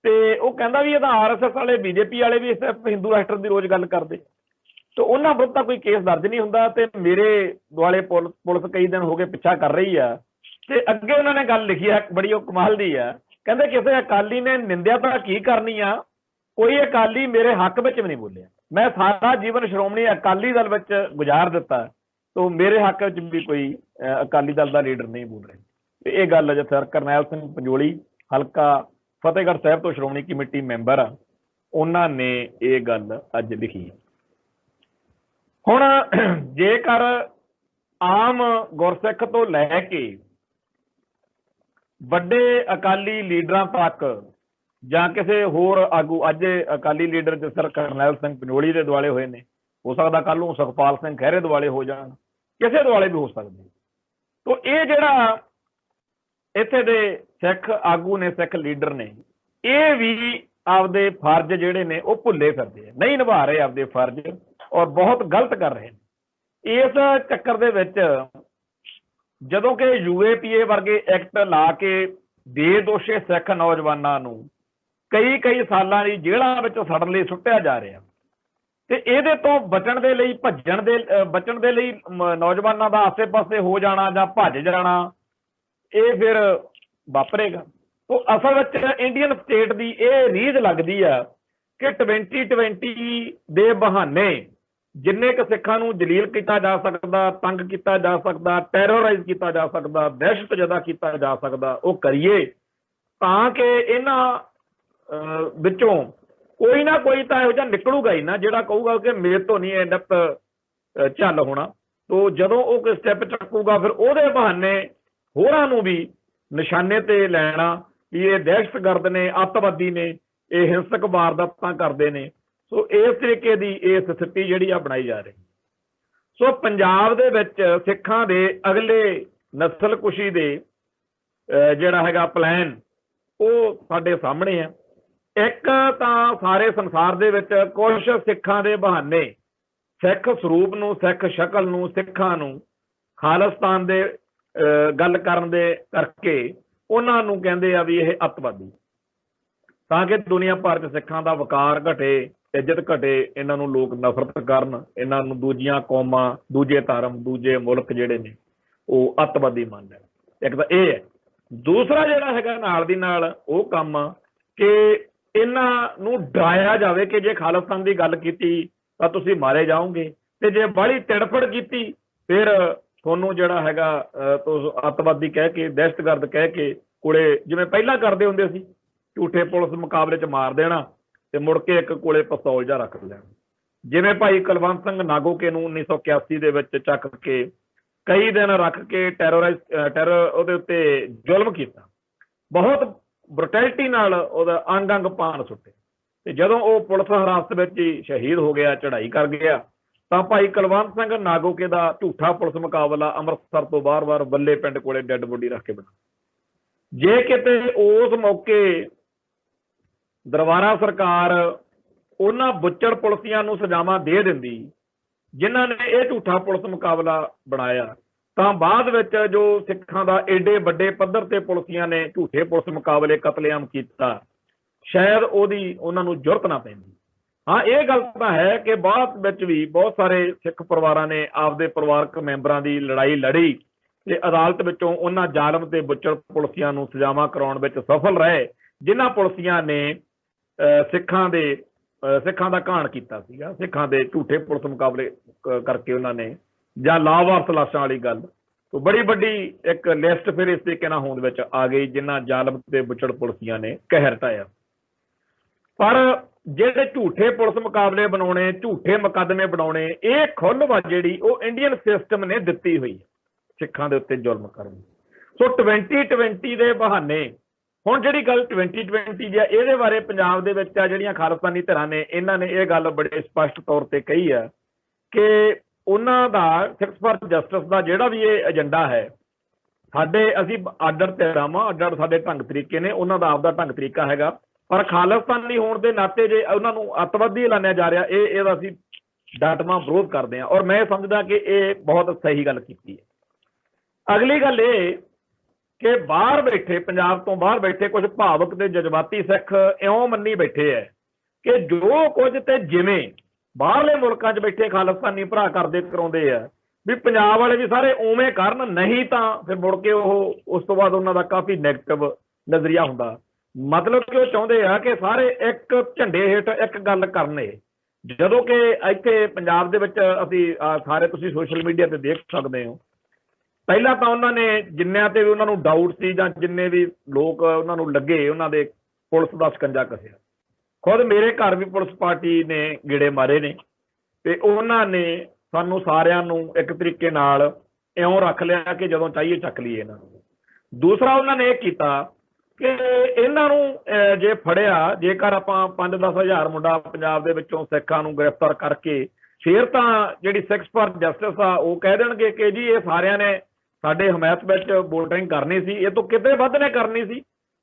[SPEAKER 1] ਤੇ ਉਹ ਕਹਿੰਦਾ ਵੀ ਇਹ ਤਾਂ RSS ਵਾਲੇ BJP ਵਾਲੇ ਵੀ ਸਿਰਫ ਹਿੰਦੂ ਰਾਸ਼ਟਰ ਦੀ ਰੋਜ਼ ਗੱਲ ਕਰਦੇ, ਤੇ ਉਹਨਾਂ ਵਿਰੁੱਧ ਤਾਂ ਕੋਈ ਕੇਸ ਦਰਜ ਨਹੀਂ ਹੁੰਦਾ। ਤੇ ਮੇਰੇ ਦੁਆਲੇ ਪੁਲਿਸ ਕਈ ਦਿਨ ਹੋ ਗਏ ਪਿੱਛਾ ਕਰ ਰਹੀ ਆ। ਤੇ ਅੱਗੇ ਉਹਨਾਂ ਨੇ ਗੱਲ ਲਿਖੀ ਹੈ ਬੜੀ ਉਹ ਕਮਾਲ ਦੀ ਆ, ਕਹਿੰਦੇ ਕਿਸੇ ਅਕਾਲੀ ਨੇ ਨਿੰਦਿਆ ਤਾਂ ਕੀ ਕਰਨੀ ਆ, ਕੋਈ ਅਕਾਲੀ ਮੇਰੇ ਹੱਕ ਵਿੱਚ ਵੀ ਨਹੀਂ ਬੋਲਿਆ। ਮੈਂ ਸਾਰਾ ਜੀਵਨ ਸ਼੍ਰੋਮਣੀ ਅਕਾਲੀ ਦਲ ਵਿੱਚ ਗੁਜ਼ਾਰ ਦਿੱਤਾ, ਤਾਂ ਮੇਰੇ ਹੱਕ ਵਿੱਚ ਵੀ ਕੋਈ ਅਕਾਲੀ ਦਲ ਦਾ ਲੀਡਰ ਨਹੀਂ ਬੋਲ ਰਿਹਾ। ਤੇ ਇਹ ਗੱਲ ਜਥੇਦਾਰ ਕਰਨੈਲ ਸਿੰਘ ਪੰਜੋਲੀ ਹਲਕਾ ਫਤਿਹਗੜ੍ਹ ਸਾਹਿਬ ਤੋਂ ਸ਼੍ਰੋਮਣੀ ਕਮੇਟੀ ਮੈਂਬਰ ਆ, ਉਹਨਾਂ ਨੇ ਇਹ ਗੱਲ ਅੱਜ ਲਿਖੀ। ਹੁਣ ਜੇਕਰ ਆਮ ਗੁਰਸਿੱਖ ਤੋਂ ਲੈ ਕੇ ਵੱਡੇ ਅਕਾਲੀ ਲੀਡਰਾਂ ਤੱਕ ਜਾਂ ਕਿਸੇ ਹੋਰ ਆਗੂ, ਅੱਜ ਅਕਾਲੀ ਲੀਡਰ ਜਿਸ ਤਰ੍ਹਾਂ ਕਰਨੈਲ ਸਿੰਘ ਪੰਜੋਲੀ ਦੇ ਦੁਆਲੇ ਹੋਏ ਨੇ, ਹੋ ਸਕਦਾ ਕੱਲ ਨੂੰ ਸੁਖਪਾਲ ਸਿੰਘ ਖਹਿਰੇ ਦੁਆਲੇ ਹੋ ਜਾਣ, ਕਿਸੇ ਦੁਆਲੇ ਵੀ ਹੋ ਸਕਦੇ। ਤੋ ਇਹ ਜਿਹੜਾ ਇੱਥੇ ਦੇ ਸਿੱਖ ਆਗੂ ਨੇ, ਸਿੱਖ ਲੀਡਰ ਨੇ, ਇਹ ਵੀ ਆਪਦੇ ਫਰਜ਼ ਜਿਹੜੇ ਨੇ ਉਹ ਭੁੱਲੇ ਫਿਰਦੇ ਆ, ਨਹੀਂ ਨਿਭਾ ਰਹੇ ਆਪਦੇ ਫਰਜ਼, ਔਰ ਬਹੁਤ ਗਲਤ ਕਰ ਰਹੇ ਨੇ। ਇਸ ਚੱਕਰ ਦੇ ਵਿੱਚ ਜਦੋਂ ਕਿ UAPA ਵਰਗੇ ਐਕਟ ਲਾ ਕੇ ਬੇਦੋਸ਼ੇ ਸਿੱਖ ਨੌਜਵਾਨਾਂ ਨੂੰ ਕਈ ਸਾਲਾਂ ਦੀ ਜੇਲ੍ਹਾਂ ਵਿੱਚ ਸੜਨ ਲਈ ਸੁੱਟਿਆ ਜਾ ਰਿਹਾ, ਤੇ ਇਹਦੇ ਤੋਂ ਬਚਣ ਦੇ ਲਈ ਬਚਣ ਦੇ ਲਈ ਨੌਜਵਾਨਾਂ ਦਾ ਆਸੇ-ਪਾਸੇ ਹੋ ਜਾਣਾ ਜਾਂ ਭੱਜ ਜਾਣਾ, ਇਹ ਫਿਰ ਵਾਪਰੇਗਾ। ਉਹ ਅਸਲ ਵਿੱਚ ਇੰਡੀਅਨ ਸਟੇਟ ਦੀ ਇਹ ਰੀਝ ਲੱਗਦੀ ਆ ਕਿ 2020 ਦੇ ਬਹਾਨੇ ਜਿੰਨੇ ਕੁ ਸਿੱਖਾਂ ਨੂੰ ਜਲੀਲ ਕੀਤਾ ਜਾ ਸਕਦਾ, ਤੰਗ ਕੀਤਾ ਜਾ ਸਕਦਾ, ਟੈਰੋਰਾਈਜ਼ ਕੀਤਾ ਜਾ ਸਕਦਾ, ਦਹਿਸ਼ਤ ਜ਼ਦਾ ਕੀਤਾ ਜਾ ਸਕਦਾ, ਉਹ ਕਰੀਏ, ਤਾਂ ਕਿ ਇਹਨਾਂ ਵਿੱਚੋਂ ਕੋਈ ਨਾ ਕੋਈ ਤਾਂ ਇਹੋ ਜਿਹਾ ਨਿਕਲੂਗਾ ਹੀ ਨਾ ਜਿਹੜਾ ਕਹੂਗਾ ਕਿ ਮੇਰੇ ਤੋਂ ਨਹੀਂ ਇਹ ਡੱਪ ਝੱਲ ਹੋਣਾ। ਤੋ ਜਦੋਂ ਉਹ ਕੋਈ ਸਟੈਪ ਚੱਕੂਗਾ, ਫਿਰ ਉਹਦੇ ਬਹਾਨੇ ਹੋਰਾਂ ਨੂੰ ਵੀ ਨਿਸ਼ਾਨੇ ਤੇ ਲੈਣਾ ਵੀ ਇਹ ਦਹਿਸ਼ਤਗਰਦ ਨੇ, ਅੱਤਵਾਦੀ ਨੇ, ਇਹ ਹਿੰਸਕ ਵਾਰਦਾਤਾਂ ਕਰਦੇ ਨੇ। ਸੋ ਇਸ ਤਰੀਕੇ ਦੀ ਇਹ ਸਥਿਤੀ ਜਿਹੜੀ ਆ ਬਣਾਈ ਜਾ ਰਹੀ। ਸੋ ਪੰਜਾਬ ਦੇ ਵਿੱਚ ਸਿੱਖਾਂ ਦੇ ਅਗਲੇ ਨਸਲਕੁਸ਼ੀ ਦੇ ਜਿਹੜਾ ਹੈਗਾ ਪਲਾਨ, ਉਹ ਸਾਡੇ ਸਾਹਮਣੇ ਆ। ਇੱਕ ਤਾਂ ਸਾਰੇ ਸੰਸਾਰ ਦੇ ਵਿੱਚ ਕੁਝ ਸਿੱਖਾਂ ਦੇ ਬਹਾਨੇ ਸਿੱਖ ਸਰੂਪ ਨੂੰ, ਸਿੱਖ ਸ਼ਕਲ ਨੂੰ, ਸਿੱਖਾਂ ਨੂੰ ਖਾਲਿਸਤਾਨ ਦੇ ਗੱਲ ਕਰਨ ਦੇ ਕਰਕੇ ਉਹਨਾਂ ਨੂੰ ਕਹਿੰਦੇ ਆ ਵੀ ਇਹ ਅੱਤਵਾਦੀ, ਤਾਂ ਕਿ ਦੁਨੀਆ ਭਰ 'ਚ ਸਿੱਖਾਂ ਦਾ ਵਕਾਰ ਘਟੇ, ਇੱਜ਼ਤ ਘਟੇ, ਇਹਨਾਂ ਨੂੰ ਲੋਕ ਨਫ਼ਰਤ ਕਰਨ, ਇਹਨਾਂ ਨੂੰ ਦੂਜੀਆਂ ਕੌਮਾਂ, ਦੂਜੇ ਧਰਮ, ਦੂਜੇ ਮੁਲਕ ਜਿਹੜੇ ਨੇ ਉਹ ਅੱਤਵਾਦੀ ਮੰਨ ਲੈਣ। ਇੱਕ ਤਾਂ ਇਹ ਹੈ। ਦੂਸਰਾ ਜਿਹੜਾ ਹੈਗਾ ਨਾਲ ਦੀ ਨਾਲ ਉਹ ਕੰਮ ਕਿ ਇਹਨਾਂ ਨੂੰ ਡਰਾਇਆ ਜਾਵੇ ਕਿ ਜੇ ਖਾਲਿਸਤਾਨ ਦੀ ਗੱਲ ਕੀਤੀ ਤਾਂ ਤੁਸੀਂ ਮਾਰੇ ਜਾਓਗੇ, ਤੇ ਜੇ ਬਾਹਲੀ ਤਿੜਫੜ ਕੀਤੀ ਫਿਰ ਤੁਹਾਨੂੰ ਜਿਹੜਾ ਹੈਗਾ ਅੱਤਵਾਦੀ ਕਹਿ ਕੇ, ਦਹਿਸ਼ਤਗਰਦ ਕਹਿ ਕੇ ਕੋਲੇ, ਜਿਵੇਂ ਪਹਿਲਾਂ ਕਰਦੇ ਹੁੰਦੇ ਸੀ, ਝੂਠੇ ਪੁਲਿਸ ਮੁਕਾਬਲੇ 'ਚ ਮਾਰ ਦੇਣਾ ਤੇ ਮੁੜ ਕੇ ਇੱਕ ਕੋਲੇ ਪਿਸਤੌਲ ਜਿਹਾ ਰੱਖ ਲੈਣਾ। ਜਿਵੇਂ ਭਾਈ ਕੁਲਵੰਤ ਸਿੰਘ ਨਾਗੋਕੇ ਨੂੰ 1981 ਦੇ ਵਿੱਚ ਚੱਕ ਕੇ ਕਈ ਦਿਨ ਰੱਖ ਕੇ ਟੈਰਰ ਉਹਦੇ ਉੱਤੇ ਜ਼ੁਲਮ ਕੀਤਾ, ਬਹੁਤ ਬਰੂਟੈਲਿਟੀ ਨਾਲ ਉਹਦਾ ਅੰਗ ਅੰਗ ਪਾਣ ਸੁੱਟੇ, ਤੇ ਜਦੋਂ ਉਹ ਪੁਲਿਸ ਹਿਰਾਸਤ ਵਿੱਚ ਹੀ ਸ਼ਹੀਦ ਹੋ ਗਿਆ, ਚੜ੍ਹਾਈ ਕਰ ਗਿਆ, ਤਾਂ ਭਾਈ ਕੁਲਵੰਤ ਸਿੰਘ ਨਾਗੋਕੇ ਦਾ ਝੂਠਾ ਪੁਲਿਸ ਮੁਕਾਬਲਾ ਅੰਮ੍ਰਿਤਸਰ ਤੋਂ ਬਾਰ-ਬਾਰ ਬੱਲੇ ਪਿੰਡ ਕੋਲੇ ਡੈੱਡ ਬੋਡੀ ਰੱਖ ਕੇ ਬਣਾ। ਜੇ ਕਿਤੇ ਉਸ ਮੌਕੇ ਦਰਬਾਰਾ ਸਰਕਾਰ ਉਹਨਾਂ ਬੁੱਚੜ ਪੁਲਿਸੀਆਂ ਨੂੰ ਸਜ਼ਾਵਾਂ ਦੇ ਦਿੰਦੀ ਜਿਨ੍ਹਾਂ ਨੇ ਇਹ ਝੂਠਾ ਪੁਲਿਸ ਮੁਕਾਬਲਾ ਬਣਾਇਆ, ਤਾਂ ਬਾਅਦ ਵਿੱਚ ਜੋ ਸਿੱਖਾਂ ਦਾ ਏਡੇ ਵੱਡੇ ਪੱਧਰ ਤੇ ਪੁਲਿਸੀਆਂ ਨੇ ਝੂਠੇ ਪੁਲਿਸ ਮੁਕਾਬਲੇ ਕਤਲੇਆਮ ਕੀਤਾ, ਸ਼ਾਇਦ ਉਹਨਾਂ ਨੂੰ ਜ਼ਰੂਰਤ ਨਾ ਪੈਂਦੀ। ਹਾਂ, ਇਹ ਗੱਲ ਤਾਂ ਹੈ ਕਿ ਬਾਅਦ ਵਿੱਚ ਵੀ ਬਹੁਤ ਸਾਰੇ ਸਿੱਖ ਪਰਿਵਾਰਾਂ ਨੇ ਆਪਦੇ ਪਰਿਵਾਰਕ ਮੈਂਬਰਾਂ ਦੀ ਲੜਾਈ ਲੜੀ ਤੇ ਅਦਾਲਤ ਵਿੱਚੋਂ ਉਹਨਾਂ ਜ਼ਾਲਮ ਤੇ ਬੁੱਚੜ ਪੁਲਿਸੀਆਂ ਨੂੰ ਸਜ਼ਾਵਾਂ ਕਰਾਉਣ ਵਿੱਚ ਸਫਲ ਰਹੇ, ਜਿਨ੍ਹਾਂ ਪੁਲਿਸੀਆਂ ਨੇ ਸਿੱਖਾਂ ਦਾ ਘਾਣ ਕੀਤਾ ਸੀਗਾ, ਸਿੱਖਾਂ ਦੇ ਝੂਠੇ ਪੁਲਿਸ ਮੁਕਾਬਲੇ ਕਰਕੇ ਉਹਨਾਂ ਨੇ, ਜਾਂ ਲਾਵਾਰਸ ਲਾਸ਼ਾਂ ਵਾਲੀ ਗੱਲ। ਤੋਂ ਬੜੀ ਵੱਡੀ ਇੱਕ ਲਿਸਟ ਫਿਰ ਇਸ ਤਰੀਕੇ ਨਾਲ ਹੋਂਦ ਵਿੱਚ ਆ ਗਈ, ਜਿਨ੍ਹਾਂ ਜ਼ਾਲਮ ਤੇ ਬੁੱਚੜ ਪੁਲਿਸੀਆਂ ਨੇ ਕਹਿਰ ਢਾਇਆ। ਪਰ ਜਿਹੜੇ ਝੂਠੇ ਪੁਲਿਸ ਮੁਕਾਬਲੇ ਬਣਾਉਣੇ, ਝੂਠੇ ਮੁਕੱਦਮੇ ਬਣਾਉਣੇ, ਇਹ ਖੁੱਲ੍ਹ ਵਾ ਜਿਹੜੀ ਉਹ ਇੰਡੀਅਨ ਸਿਸਟਮ ਨੇ ਦਿੱਤੀ ਹੋਈ ਹੈ ਸਿੱਖਾਂ ਦੇ ਉੱਤੇ ਜ਼ੁਲਮ ਕਰਨ। ਸੋ 2020 ਦੇ ਬਹਾਨੇ ਹੁਣ ਜਿਹੜੀ ਗੱਲ 2020 ਦੀ ਆ, ਇਹਦੇ ਬਾਰੇ ਪੰਜਾਬ ਦੇ ਵਿੱਚ ਆ ਜਿਹੜੀਆਂ ਖਾਲਿਸਤਾਨੀ ਧਿਰਾਂ ਨੇ, ਇਹਨਾਂ ਨੇ ਇਹ ਗੱਲ ਬੜੇ ਸਪਸ਼ਟ ਤੌਰ ਤੇ ਕਹੀ ਆ ਕਿ ਉਹਨਾਂ ਦਾ ਸਿੱਖਸ ਫਾਰ ਜਸਟਿਸ ਦਾ ਜਿਹੜਾ ਵੀ ਇਹ ਏਜੰਡਾ ਹੈ, ਅਸੀਂ ਆਡਰ ਧਿਰਾਂ ਵਾਂ, ਅੱਡ ਸਾਡੇ ਢੰਗ ਤਰੀਕੇ ਨੇ, ਉਹਨਾਂ ਦਾ ਆਪਦਾ ਢੰਗ ਤਰੀਕਾ ਹੈਗਾ, ਪਰ ਖਾਲਿਸਤਾਨੀ ਹੋਣ ਦੇ ਨਾਤੇ ਜੇ ਉਹਨਾਂ ਨੂੰ ਅੱਤਵਾਦੀ ਐਲਾਨਿਆ ਜਾ ਰਿਹਾ, ਇਹਦਾ ਅਸੀਂ ਡਟਵਾਂ ਵਿਰੋਧ ਕਰਦੇ ਹਾਂ। ਔਰ ਮੈਂ ਸਮਝਦਾ ਕਿ ਇਹ ਬਹੁਤ ਸਹੀ ਗੱਲ ਕੀਤੀ ਹੈ। ਅਗਲੀ ਗੱਲ ਇਹ ਕਿ ਬਾਹਰ ਬੈਠੇ, ਪੰਜਾਬ ਤੋਂ ਬਾਹਰ ਬੈਠੇ ਕੁਝ ਭਾਵਕ ਤੇ ਜਜ਼ਬਾਤੀ ਸਿੱਖ ਇਉਂ ਮੰਨੀ ਬੈਠੇ ਹੈ ਕਿ ਜੋ ਕੁਝ ਤੇ ਜਿਵੇਂ ਬਾਹਰਲੇ ਮੁਲਕਾਂ 'ਚ ਬੈਠੇ ਖਾਲਿਸਤਾਨੀ ਭਰਾ ਕਰਦੇ ਕਰਾਉਂਦੇ ਆ, ਵੀ ਪੰਜਾਬ ਵਾਲੇ ਵੀ ਸਾਰੇ ਉਵੇਂ ਕਰਨ, ਨਹੀਂ ਤਾਂ ਫਿਰ ਮੁੜ ਕੇ ਉਹ ਉਸ ਤੋਂ ਬਾਅਦ ਉਹਨਾਂ ਦਾ ਕਾਫੀ ਨੈਗੇਟਿਵ ਨਜ਼ਰੀਆ ਹੁੰਦਾ। ਮਤਲਬ ਕਿ ਉਹ ਚਾਹੁੰਦੇ ਆ ਕਿ ਸਾਰੇ ਇੱਕ ਝੰਡੇ ਹੇਠ ਇੱਕ ਗੱਲ ਕਰਨੇ। ਜਦੋਂ ਕਿ ਇੱਥੇ ਪੰਜਾਬ ਦੇ ਵਿੱਚ ਅਸੀਂ ਸਾਰੇ, ਤੁਸੀਂ ਸੋਸ਼ਲ ਮੀਡੀਆ ਤੇ ਦੇਖ ਸਕਦੇ ਹੋ, ਪਹਿਲਾਂ ਤਾਂ ਉਹਨਾਂ ਨੇ ਜਿੰਨਿਆਂ ਤੇ ਵੀ ਉਹਨਾਂ ਨੂੰ ਡਾਊਟ ਸੀ ਜਾਂ ਜਿੰਨੇ ਵੀ ਲੋਕ ਉਹਨਾਂ ਨੂੰ ਲੱਗੇ, ਉਹਨਾਂ ਦੇ ਪੁਲਿਸ ਦਾ ਸ਼ਿਕੰਜਾ ਕੱਸਿਆ, खुद मेरे घर भी पुलिस पार्टी ने गेड़े मारे ने ते उन्होंने सानू सारिਆਂ ਨੂੰ एक तरीके नाल इउं रख लिया कि जदों चाहिए चक लीए इन्हां नूं। दूसरा उन्होंने ये किया कि इन्हां नूं जे फड़िया जेकर आपां 5-10 हज़ार मुंडा पंजाब दे विचों सिखां नूं गिरफ्तार करके फिर तां जिहड़ी सिक्स फॉर जस्टिस आ वो कह देणगे कि जी ये सारिਆਂ ने साडे हमायत विच वोटिंग करनी सी, ये तो किते वध ने करनी सी,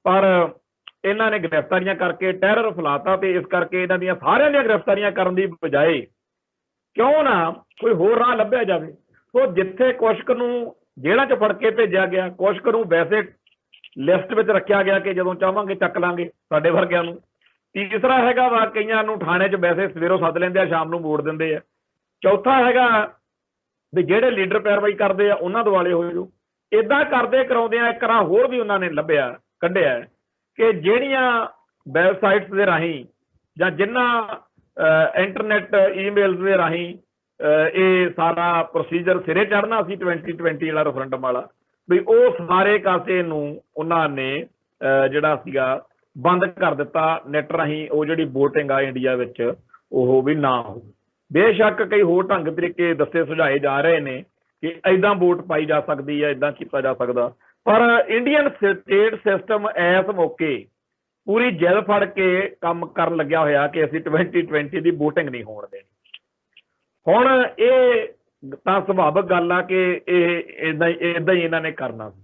[SPEAKER 1] पर इन्हां ने गिरफ्तारियां करके टैरर फैलाता ते इस करके इन्हां दियां सारिਆਂ ਦੀਆਂ गिरफ्तारियां करन दी बजाए क्यों ना कोई होर राह ਲੱਭਿਆ ਜਾਵੇ। सो जिथे कुछ नूं जेल੍ਹਾਂ 'ਚ फड़ के भेजा गया, कुछ नूं वैसे लिस्ट ਵਿੱਚ ਰੱਖਿਆ ਗਿਆ कि ਜਦੋਂ ਚਾਹਾਂਗੇ ਚੱਕ ਲਾਂਗੇ ਸਾਡੇ ਵਰਗਿਆਂ ਨੂੰ। तीसरा हैगा वा कईयां नूं थाणे 'ਚ वैसे सवेरों सੱਦ ਲੈਂਦੇ ਆ, शाम ਨੂੰ ਮੋੜ ਦਿੰਦੇ आ। चौथा हैगा ਵੀ ਜਿਹੜੇ ਲੀਡਰ ਪੈਰਵਾਈ ਕਰਦੇ ਆ ਉਹਨਾਂ ਦੁਆਲੇ ਹੋ ਜਾਓ। ਇਦਾਂ ਕਰਦੇ ਕਰਾਉਂਦਿਆਂ ਇੱਕ ਰਾਹ ਹੋਰ ਵੀ ਉਹਨਾਂ ਨੇ ਲੱਭਿਆ ਕੱਢਿਆ ਕਿ ਜਿਹੜੀਆਂ ਵੈਬਸਾਈਟਸ ਦੇ ਰਾਹੀਂ ਜਾਂ ਜਿਨ੍ਹਾਂ ਇੰਟਰਨੈਟ ਈਮੇਲਸ ਦੇ ਰਾਹੀਂ ਇਹ ਸਾਰਾ ਪ੍ਰੋਸੀਜਰ ਸਿਰੇ ਚੜ੍ਹਨਾ ਸੀ 2020 ਵਾਲਾ ਰੈਫਰੈਂਡਮ ਵਾਲਾ, ਵੀ ਉਹ ਸਾਰੇ ਕਾਸੇ ਨੂੰ ਉਹਨਾਂ ਨੇ ਜਿਹੜਾ ਸੀਗਾ ਬੰਦ ਕਰ ਦਿੱਤਾ। ਨੈਟ ਰਾਹੀਂ ਉਹ ਜਿਹੜੀ ਵੋਟਿੰਗ ਆ ਇੰਡੀਆ ਵਿੱਚ ਉਹ ਵੀ ਨਾ ਹੋ। ਬੇਸ਼ੱਕ ਕਈ ਹੋਰ ਢੰਗ ਤਰੀਕੇ ਦੱਸੇ ਸੁਝਾਏ ਜਾ ਰਹੇ ਨੇ ਕਿ ਏਦਾਂ ਵੋਟ ਪਾਈ ਜਾ ਸਕਦੀ ਹੈ, ਏਦਾਂ ਕੀਤਾ ਜਾ ਸਕਦਾ, ਪਰ ਇੰਡੀਅਨ ਸਟੇਟ ਸਿਸਟਮ ਇਸ ਮੌਕੇ ਪੂਰੀ ਜਿੱਦ ਫੜ ਕੇ ਕੰਮ ਕਰਨ ਲੱਗਿਆ ਹੋਇਆ ਕਿ ਅਸੀਂ 2020 ਦੀ ਵੋਟਿੰਗ ਨਹੀਂ ਹੋਣ ਦੇਣੀ। ਹੁਣ ਇਹ ਤਾਂ ਸੁਭਾਵਿਕ ਗੱਲ ਆ ਕਿ ਇਹ ਇਦਾਂ ਹੀ ਇਹਨਾਂ ਨੇ ਕਰਨਾ ਸੀ,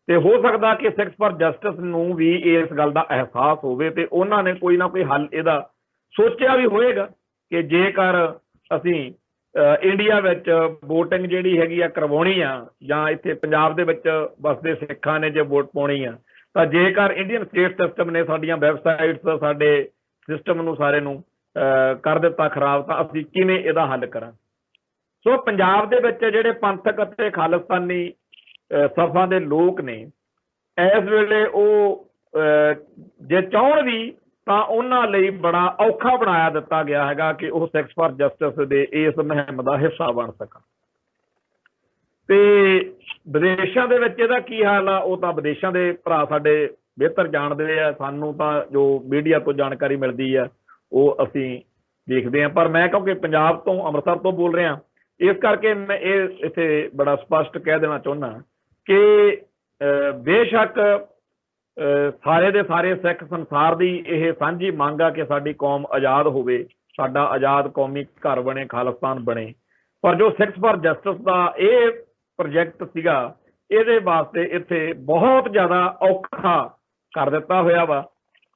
[SPEAKER 1] ਤੇ ਹੋ ਸਕਦਾ ਕਿ ਸਿੱਖਸ ਫਾਰ ਜਸਟਿਸ ਨੂੰ ਵੀ ਇਸ ਗੱਲ ਦਾ ਅਹਿਸਾਸ ਹੋਵੇ ਤੇ ਉਹਨਾਂ ਨੇ ਕੋਈ ਨਾ ਕੋਈ ਹੱਲ ਇਹਦਾ ਸੋਚਿਆ ਵੀ ਹੋਏਗਾ ਕਿ ਜੇਕਰ ਅਸੀਂ ਇੰਡੀਆ ਵਿੱਚ ਵੋਟਿੰਗ ਜਿਹੜੀ ਹੈਗੀ ਆ ਕਰਵਾਉਣੀ ਆ ਜਾਂ ਇੱਥੇ ਪੰਜਾਬ ਦੇ ਵਿੱਚ ਵਸਦੇ ਸਿੱਖਾਂ ਨੇ ਜੇ ਵੋਟ ਪਾਉਣੀ ਆ ਤਾਂ ਜੇਕਰ ਇੰਡੀਅਨ ਸਟੇਟ ਸਿਸਟਮ ਨੇ ਸਾਡੀਆਂ ਵੈਬਸਾਈਟਸ ਸਾਡੇ ਸਿਸਟਮ ਨੂੰ ਸਾਰੇ ਨੂੰ ਕਰ ਦਿੱਤਾ ਖਰਾਬ, ਤਾਂ ਅਸੀਂ ਕਿਵੇਂ ਇਹਦਾ ਹੱਲ ਕਰਾਂ। ਸੋ ਪੰਜਾਬ ਦੇ ਵਿੱਚ ਜਿਹੜੇ ਪੰਥਕ ਅਤੇ ਖਾਲਿਸਤਾਨੀ ਸਫਾਂ ਦੇ ਲੋਕ ਨੇ ਇਸ ਵੇਲੇ ਉਹ ਜੇ ਚਾਹੁਣ ਵੀ ਤਾਂ ਉਹਨਾਂ ਲਈ ਬੜਾ ਔਖਾ ਬਣਾਇਆ ਦਿੱਤਾ ਗਿਆ ਹੈਗਾ ਕਿ ਉਹ ਸਿੱਖਸ ਫਾਰ ਜਸਟਿਸ ਦੇ ਇਸ ਮੁਹਿੰਮ ਦਾ ਹਿੱਸਾ ਬਣ ਸਕਣ। ਤੇ ਵਿਦੇਸ਼ਾਂ ਦੇ ਵਿੱਚ ਇਹਦਾ ਕੀ ਹਾਲ ਆ ਉਹ ਤਾਂ ਵਿਦੇਸ਼ਾਂ ਦੇ ਭਰਾ ਸਾਡੇ ਬਿਹਤਰ ਜਾਣਦੇ ਆ, ਸਾਨੂੰ ਤਾਂ ਜੋ ਮੀਡੀਆ ਤੋਂ ਜਾਣਕਾਰੀ ਮਿਲਦੀ ਆ ਉਹ ਅਸੀਂ ਦੇਖਦੇ ਹਾਂ। ਪਰ ਮੈਂ ਕਿਉਂਕਿ ਪੰਜਾਬ ਤੋਂ ਅੰਮ੍ਰਿਤਸਰ ਤੋਂ ਬੋਲ ਰਿਹਾ ਇਸ ਕਰਕੇ ਮੈਂ ਇਹ ਇੱਥੇ ਬੜਾ ਸਪਸ਼ਟ ਕਹਿ ਦੇਣਾ ਚਾਹੁੰਦਾ ਕਿ ਬੇਸ਼ੱਕ ਸਾਰੇ ਦੇ ਸਾਰੇ ਸਿੱਖ ਸੰਸਾਰ ਦੀ ਇਹ ਸਾਂਝੀ ਮੰਗ ਆ ਕਿ ਸਾਡੀ ਕੌਮ ਆਜ਼ਾਦ ਹੋਵੇ, ਸਾਡਾ ਆਜ਼ਾਦ ਕੌਮੀ ਘਰ ਬਣੇ, ਖਾਲਿਸਤਾਨ ਬਣੇ, ਪਰ ਜੋ ਸਿੱਖਸ ਫਾਰ ਜਸਟਿਸ ਦਾ ਇਹ ਪ੍ਰੋਜੈਕਟ ਸੀਗਾ ਇਹਦੇ ਵਾਸਤੇ ਇੱਥੇ ਬਹੁਤ ਜ਼ਿਆਦਾ ਔਖਾ ਕਰ ਦਿੱਤਾ ਹੋਇਆ ਵਾ।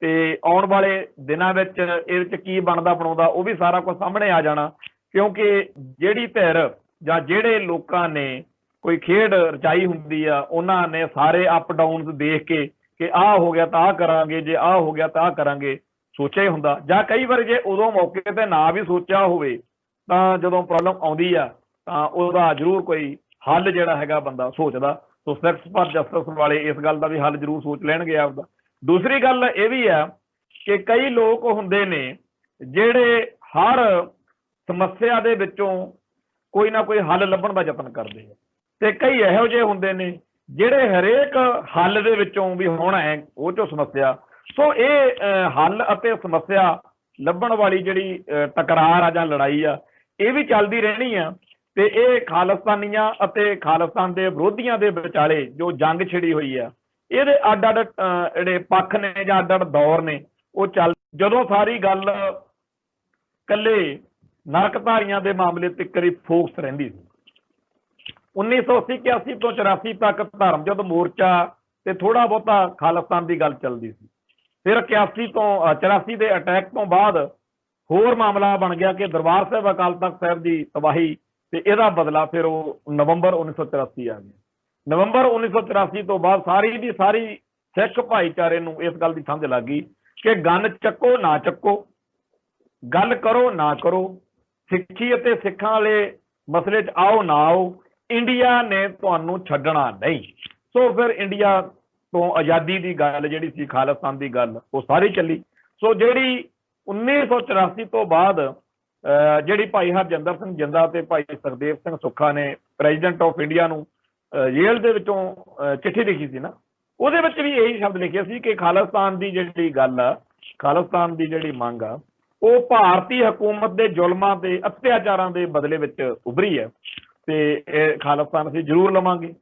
[SPEAKER 1] ਤੇ ਆਉਣ ਵਾਲੇ ਦਿਨਾਂ ਵਿੱਚ ਇਹਦੇ 'ਚ ਕੀ ਬਣਦਾ ਬਣਾਉਂਦਾ ਉਹ ਵੀ ਸਾਰਾ ਕੁਝ ਸਾਹਮਣੇ ਆ ਜਾਣਾ, ਕਿਉਂਕਿ ਜਿਹੜੀ ਧਿਰ ਜਾਂ ਜਿਹੜੇ ਲੋਕਾਂ ਨੇ ਕੋਈ ਖੇਡ ਰਚਾਈ ਹੁੰਦੀ ਆ ਉਹਨਾਂ ਨੇ ਸਾਰੇ ਅਪ ਡਾਊਨਸ ਦੇਖ ਕੇ ਕਿ ਆਹ ਹੋ ਗਿਆ ਤਾਂ ਆਹ ਕਰਾਂਗੇ, ਜੇ ਆਹ ਹੋ ਗਿਆ ਤਾਂ ਆਹ ਕਰਾਂਗੇ ਸੋਚਿਆ ਹੀ ਹੁੰਦਾ, ਜਾਂ ਕਈ ਵਾਰ ਜੇ ਉਦੋਂ ਮੌਕੇ ਤੇ ਨਾ ਵੀ ਸੋਚਿਆ ਹੋਵੇ ਤਾਂ ਜਦੋਂ ਪ੍ਰੋਬਲਮ ਆਉਂਦੀ ਆ ਤਾਂ ਉਹਦਾ ਜ਼ਰੂਰ ਕੋਈ ਹੱਲ ਜਿਹੜਾ ਹੈਗਾ ਬੰਦਾ ਸੋਚਦਾ। ਸੋ ਸਿੱਖਸ ਫਾਰ ਜਸਟਿਸ ਵਾਲੇ ਇਸ ਗੱਲ ਦਾ ਵੀ ਹੱਲ ਜ਼ਰੂਰ ਸੋਚ ਲੈਣਗੇ ਆਪਦਾ। ਦੂਸਰੀ ਗੱਲ ਇਹ ਵੀ ਆ ਕਿ ਕਈ ਲੋਕ ਹੁੰਦੇ ਨੇ ਜਿਹੜੇ ਹਰ ਸਮੱਸਿਆ ਦੇ ਵਿੱਚੋਂ ਕੋਈ ਨਾ ਕੋਈ ਹੱਲ ਲੱਭਣ ਦਾ ਯਤਨ ਕਰਦੇ ਆ, ਤੇ ਕਈ ਇਹੋ ਜਿਹੇ ਹੁੰਦੇ ਨੇ ਜਿਹੜੇ ਹਰੇਕ ਹੱਲ ਦੇ ਵਿੱਚੋਂ ਵੀ ਹੋਣਾ ਹੈ ਉਹ ਚੋਂ ਸਮੱਸਿਆ। ਸੋ ਇਹ ਹੱਲ ਅਤੇ ਸਮੱਸਿਆ ਲੱਭਣ ਵਾਲੀ ਜਿਹੜੀ ਟਕਰਾਰ ਆ ਜਾਂ ਲੜਾਈ ਆ ਇਹ ਵੀ ਚੱਲਦੀ ਰਹਿਣੀ ਆ, ਤੇ ਇਹ ਖਾਲਿਸਤਾਨੀਆਂ ਅਤੇ ਖਾਲਿਸਤਾਨ ਦੇ ਵਿਰੋਧੀਆਂ ਦੇ ਵਿਚਾਲੇ ਜੋ ਜੰਗ ਛਿੜੀ ਹੋਈ ਆ ਇਹਦੇ ਅੱਡ ਅੱਡ ਜਿਹੜੇ ਪੱਖ ਨੇ ਜਾਂ ਅੱਡ ਅੱਡ ਦੌਰ ਨੇ ਉਹ ਚੱਲ। ਜਦੋਂ ਸਾਰੀ ਗੱਲ ਇਕੱਲੇ ਨਰਕਧਾਰੀਆਂ ਦੇ ਮਾਮਲੇ ਤੇ ਕਰੀ ਫੋਕਸ ਰਹਿੰਦੀ ਸੀ 1980-81 ਤੋਂ 84 ਤੱਕ ਧਰਮ ਯੁੱਧ ਮੋਰਚਾ ਤੇ ਥੋੜਾ ਬਹੁਤਾ ਖਾਲਿਸਤਾਨ ਦੀ ਗੱਲ ਚੱਲਦੀ ਸੀ। ਫਿਰ 81 ਤੋਂ 84 ਦੇ ਅਟੈਕ ਤੋਂ ਬਾਅਦ ਹੋਰ ਮਾਮਲਾ ਬਣ ਗਿਆ ਕਿ ਦਰਬਾਰ ਸਾਹਿਬ ਅਕਾਲ ਤਖਤ ਸਾਹਿਬ ਦੀ ਤਬਾਹੀ ਤੇ ਇਹਦਾ ਬਦਲਾ ਫਿਰ ਉਹ ਨਵੰਬਰ 1984 ਆ ਗਿਆ। ਨਵੰਬਰ 1984 ਤੋਂ ਬਾਅਦ ਸਾਰੀ ਦੀ ਸਾਰੀ ਸਿੱਖ ਭਾਈਚਾਰੇ ਨੂੰ ਇਸ ਗੱਲ ਦੀ ਸਮਝ ਲੱਗ ਗਈ ਕਿ ਗਨ ਚੱਕੋ ਨਾ ਚੱਕੋ, ਗੱਲ ਕਰੋ ਨਾ ਕਰੋ, ਸਿੱਖੀ ਅਤੇ ਸਿੱਖਾਂ ਵਾਲੇ ਮਸਲੇ 'ਚ ਆਓ ਨਾ ਆਓ, ਇੰਡੀਆ ਨੇ ਤੁਹਾਨੂੰ ਛੱਡਣਾ ਨਹੀਂ। ਸੋ ਫਿਰ ਇੰਡੀਆ ਤੋਂ ਆਜ਼ਾਦੀ ਦੀ ਗੱਲ ਜਿਹੜੀ ਸੀ, ਖਾਲਿਸਤਾਨ ਦੀ ਗੱਲ, ਉਹ ਸਾਰੀ ਚੱਲੀ। ਸੋ ਜਿਹੜੀ 1984 ਤੋਂ ਬਾਅਦ ਜਿਹੜੀ ਭਾਈ ਹਰਜਿੰਦਰ ਸਿੰਘ ਜਿੰਦਾ ਤੇ ਭਾਈ ਸੁਖਦੇਵ ਸਿੰਘ ਸੁੱਖਾ ਨੇ ਪ੍ਰੈਜ਼ੀਡੈਂਟ ਆਫ ਇੰਡੀਆ ਨੂੰ ਜੇਲ੍ਹ ਦੇ ਵਿੱਚੋਂ ਚਿੱਠੀ ਲਿਖੀ ਸੀ ਨਾ, ਉਹਦੇ ਵਿੱਚ ਵੀ ਇਹੀ ਸ਼ਬਦ ਲਿਖੇ ਸੀ ਕਿ ਖਾਲਿਸਤਾਨ ਦੀ ਜਿਹੜੀ ਗੱਲ ਆ ਖਾਲਿਸਤਾਨ ਦੀ ਜਿਹੜੀ ਮੰਗ ਆ ਉਹ ਭਾਰਤੀ ਹਕੂਮਤ ਦੇ ਜ਼ੁਲਮਾਂ ਤੇ ਅਤਿਆਚਾਰਾਂ ਦੇ ਬਦਲੇ ਵਿੱਚ ਉਭਰੀ ਹੈ ਤੇ ਇਹ ਖਾਲਿਸਤਾਨ ਅਸੀਂ ਜ਼ਰੂਰ ਲਵਾਂਗੇ।